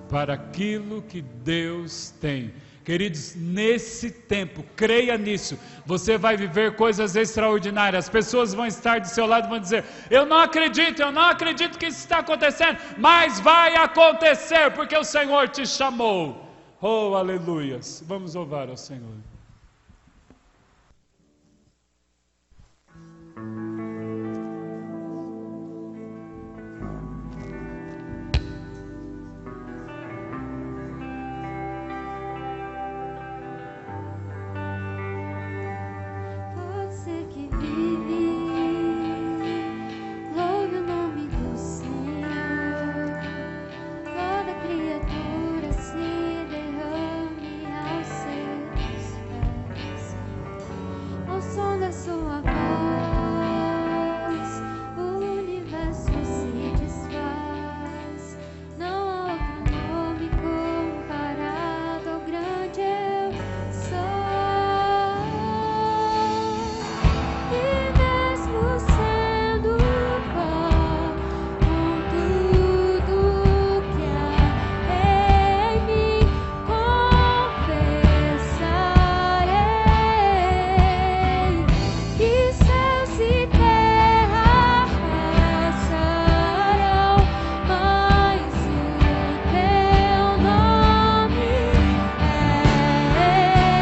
para aquilo que Deus tem. Queridos, nesse tempo, creia nisso, você vai viver coisas extraordinárias. As pessoas vão estar do seu lado e vão dizer: eu não acredito que isso está acontecendo, mas vai acontecer, porque o Senhor te chamou. Oh, aleluias! Vamos louvar ao Senhor. Você que vive, louve o nome do Senhor. Toda criatura se derrame aos seus pés. Ao som da sua voz, o universo se desfaz. Não há outro nome comparado ao grande eu sou. E mesmo sendo pó, com tudo que há em mim, confessarei que céus e terra passarão, mas o teu nome é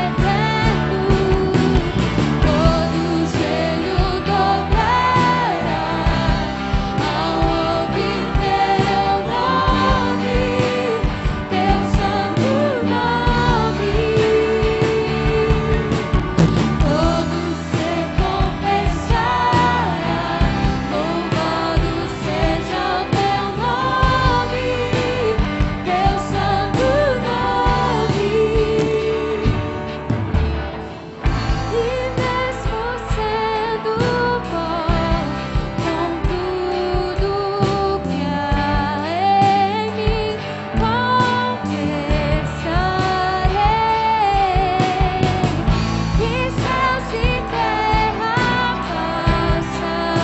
eterno. Todo joelho dobrará ao ouvir teu nome, teu santo nome. Todo ser confessará, louvado seja o teu nome, teu santo nome. E mesmo sendo pó, com tudo que há em mim, confessarei que céus e terra passarão,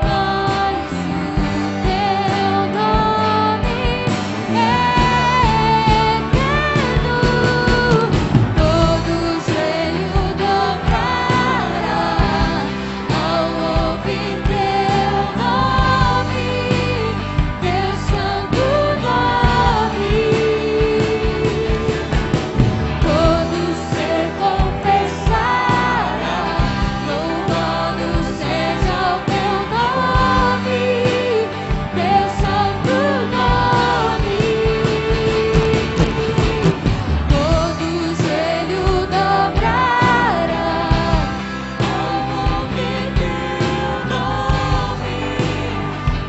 mas o teu nome é eterno. Todo joelho dobrará ao ouvir teu nome, teu santo nome. Todo ser confessará, louvado seja o teu nome, teu santo nome. Todo joelho dobrará ao ouvir teu nome,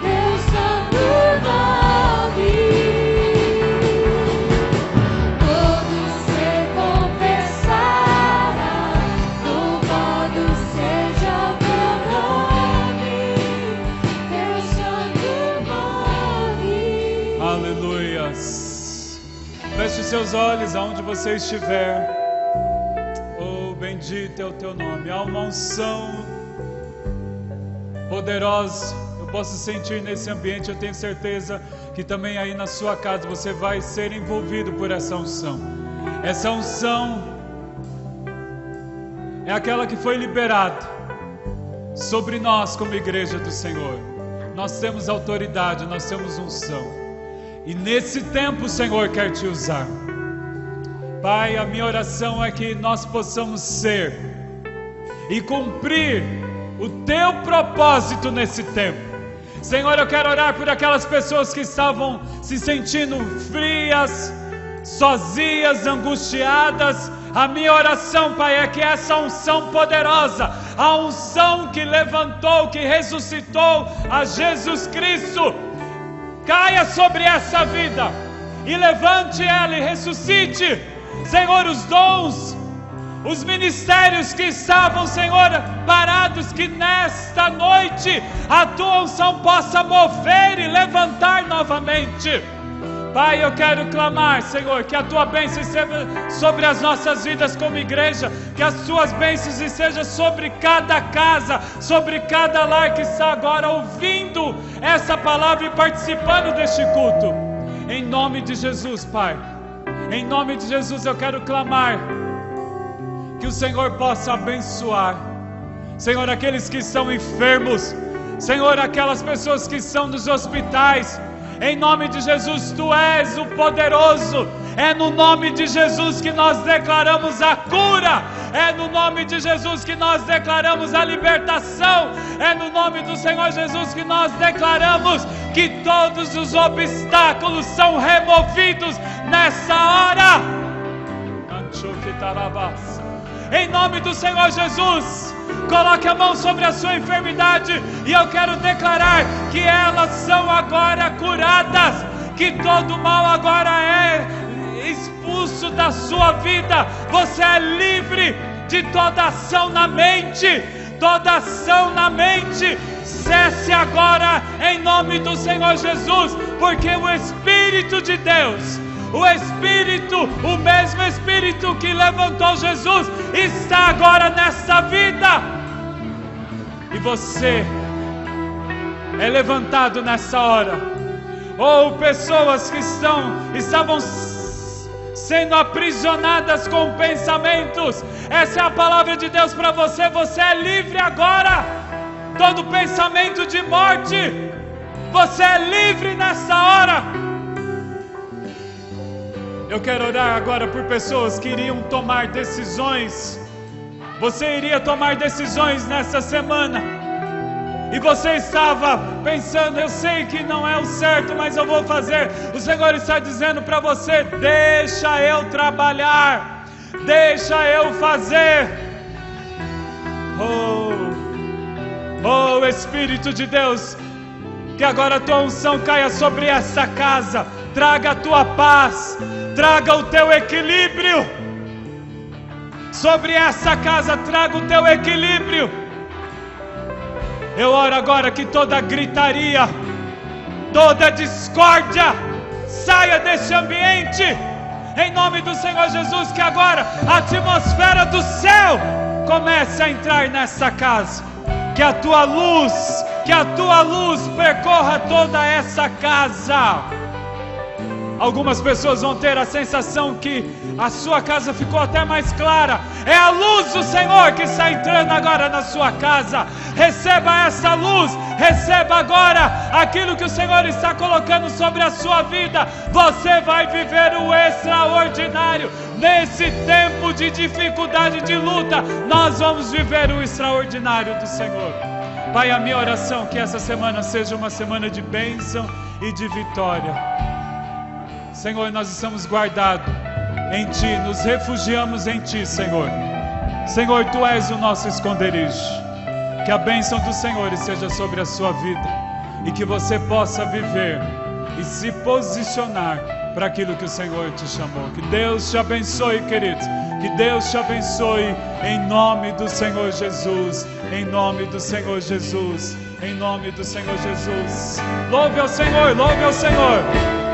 teu santo nome. Todo ser confessará, louvado seja o teu nome, teu santo nome. Aleluias. Feche os seus olhos aonde você estiver. Oh, bendito é o teu nome. Há uma unção poderosa. Eu posso sentir nesse ambiente. Eu tenho certeza que também aí na sua casa você vai ser envolvido por essa unção. Essa unção é aquela que foi liberada sobre nós como igreja do Senhor. Nós temos autoridade, nós temos unção. E nesse tempo o Senhor quer te usar. Pai, a minha oração é que nós possamos ser e cumprir o teu propósito nesse tempo. Senhor, eu quero orar por aquelas pessoas que estavam se sentindo frias, sozinhas, angustiadas. A minha oração, Pai, é que essa unção poderosa, a unção que levantou, que ressuscitou a Jesus Cristo, caia sobre essa vida e levante ela e ressuscite, Senhor, os dons, os ministérios que estavam, Senhor, parados, que nesta noite a tua unção possa mover e levantar novamente. Pai, eu quero clamar, Senhor, que a tua bênção esteja sobre as nossas vidas como igreja, que as tuas bênçãos estejam sobre cada casa, sobre cada lar que está agora ouvindo essa palavra e participando deste culto. Em nome de Jesus, Pai. Em nome de Jesus eu quero clamar que o Senhor possa abençoar, Senhor, aqueles que estão enfermos, Senhor, aquelas pessoas que estão nos hospitais. Em nome de Jesus, Tu és o poderoso. É no nome de Jesus que nós declaramos a cura. É no nome de Jesus que nós declaramos a libertação. É no nome do Senhor Jesus que nós declaramos que todos os obstáculos são removidos nessa hora. Em nome do Senhor Jesus, coloque a mão sobre a sua enfermidade e eu quero declarar que elas são agora curadas, que todo mal agora é expulso da sua vida. Você é livre de toda ação na mente, toda ação na mente cesse agora em nome do Senhor Jesus, porque o Espírito de Deus, o Espírito, o mesmo Espírito que levantou Jesus, está agora nessa vida. E você é levantado nessa hora. Ou pessoas que estavam sendo aprisionadas com pensamentos. Essa é a palavra de Deus para você. Você é livre agora. Todo pensamento de morte, você é livre nessa hora. Eu quero orar agora por pessoas que iriam tomar decisões. Você iria tomar decisões nessa semana e você estava pensando: eu sei que não é o certo, mas eu vou fazer. O Senhor está dizendo para você: deixa eu trabalhar, deixa eu fazer. Oh Espírito de Deus, que agora a tua unção caia sobre essa casa. Traga a tua paz, traga o teu equilíbrio sobre essa casa, traga o teu equilíbrio. Eu oro agora que toda gritaria, toda discórdia saia desse ambiente, em nome do Senhor Jesus. Que agora a atmosfera do céu comece a entrar nessa casa, que a tua luz percorra toda essa casa. Algumas pessoas vão ter a sensação que a sua casa ficou até mais clara. É a luz do Senhor que está entrando agora na sua casa. Receba essa luz, receba agora aquilo que o Senhor está colocando sobre a sua vida. Você vai viver o extraordinário. Nesse tempo de dificuldade, de luta, nós vamos viver o extraordinário do Senhor. Pai, a minha oração é que essa semana seja uma semana de bênção e de vitória. Senhor, nós estamos guardados em Ti, nos refugiamos em Ti, Senhor. Senhor, Tu és o nosso esconderijo. Que a bênção do Senhor esteja sobre a sua vida e que você possa viver e se posicionar para aquilo que o Senhor te chamou. Que Deus te abençoe, queridos. Que Deus te abençoe em nome do Senhor Jesus. Em nome do Senhor Jesus. Em nome do Senhor Jesus. Louve ao Senhor, louve ao Senhor.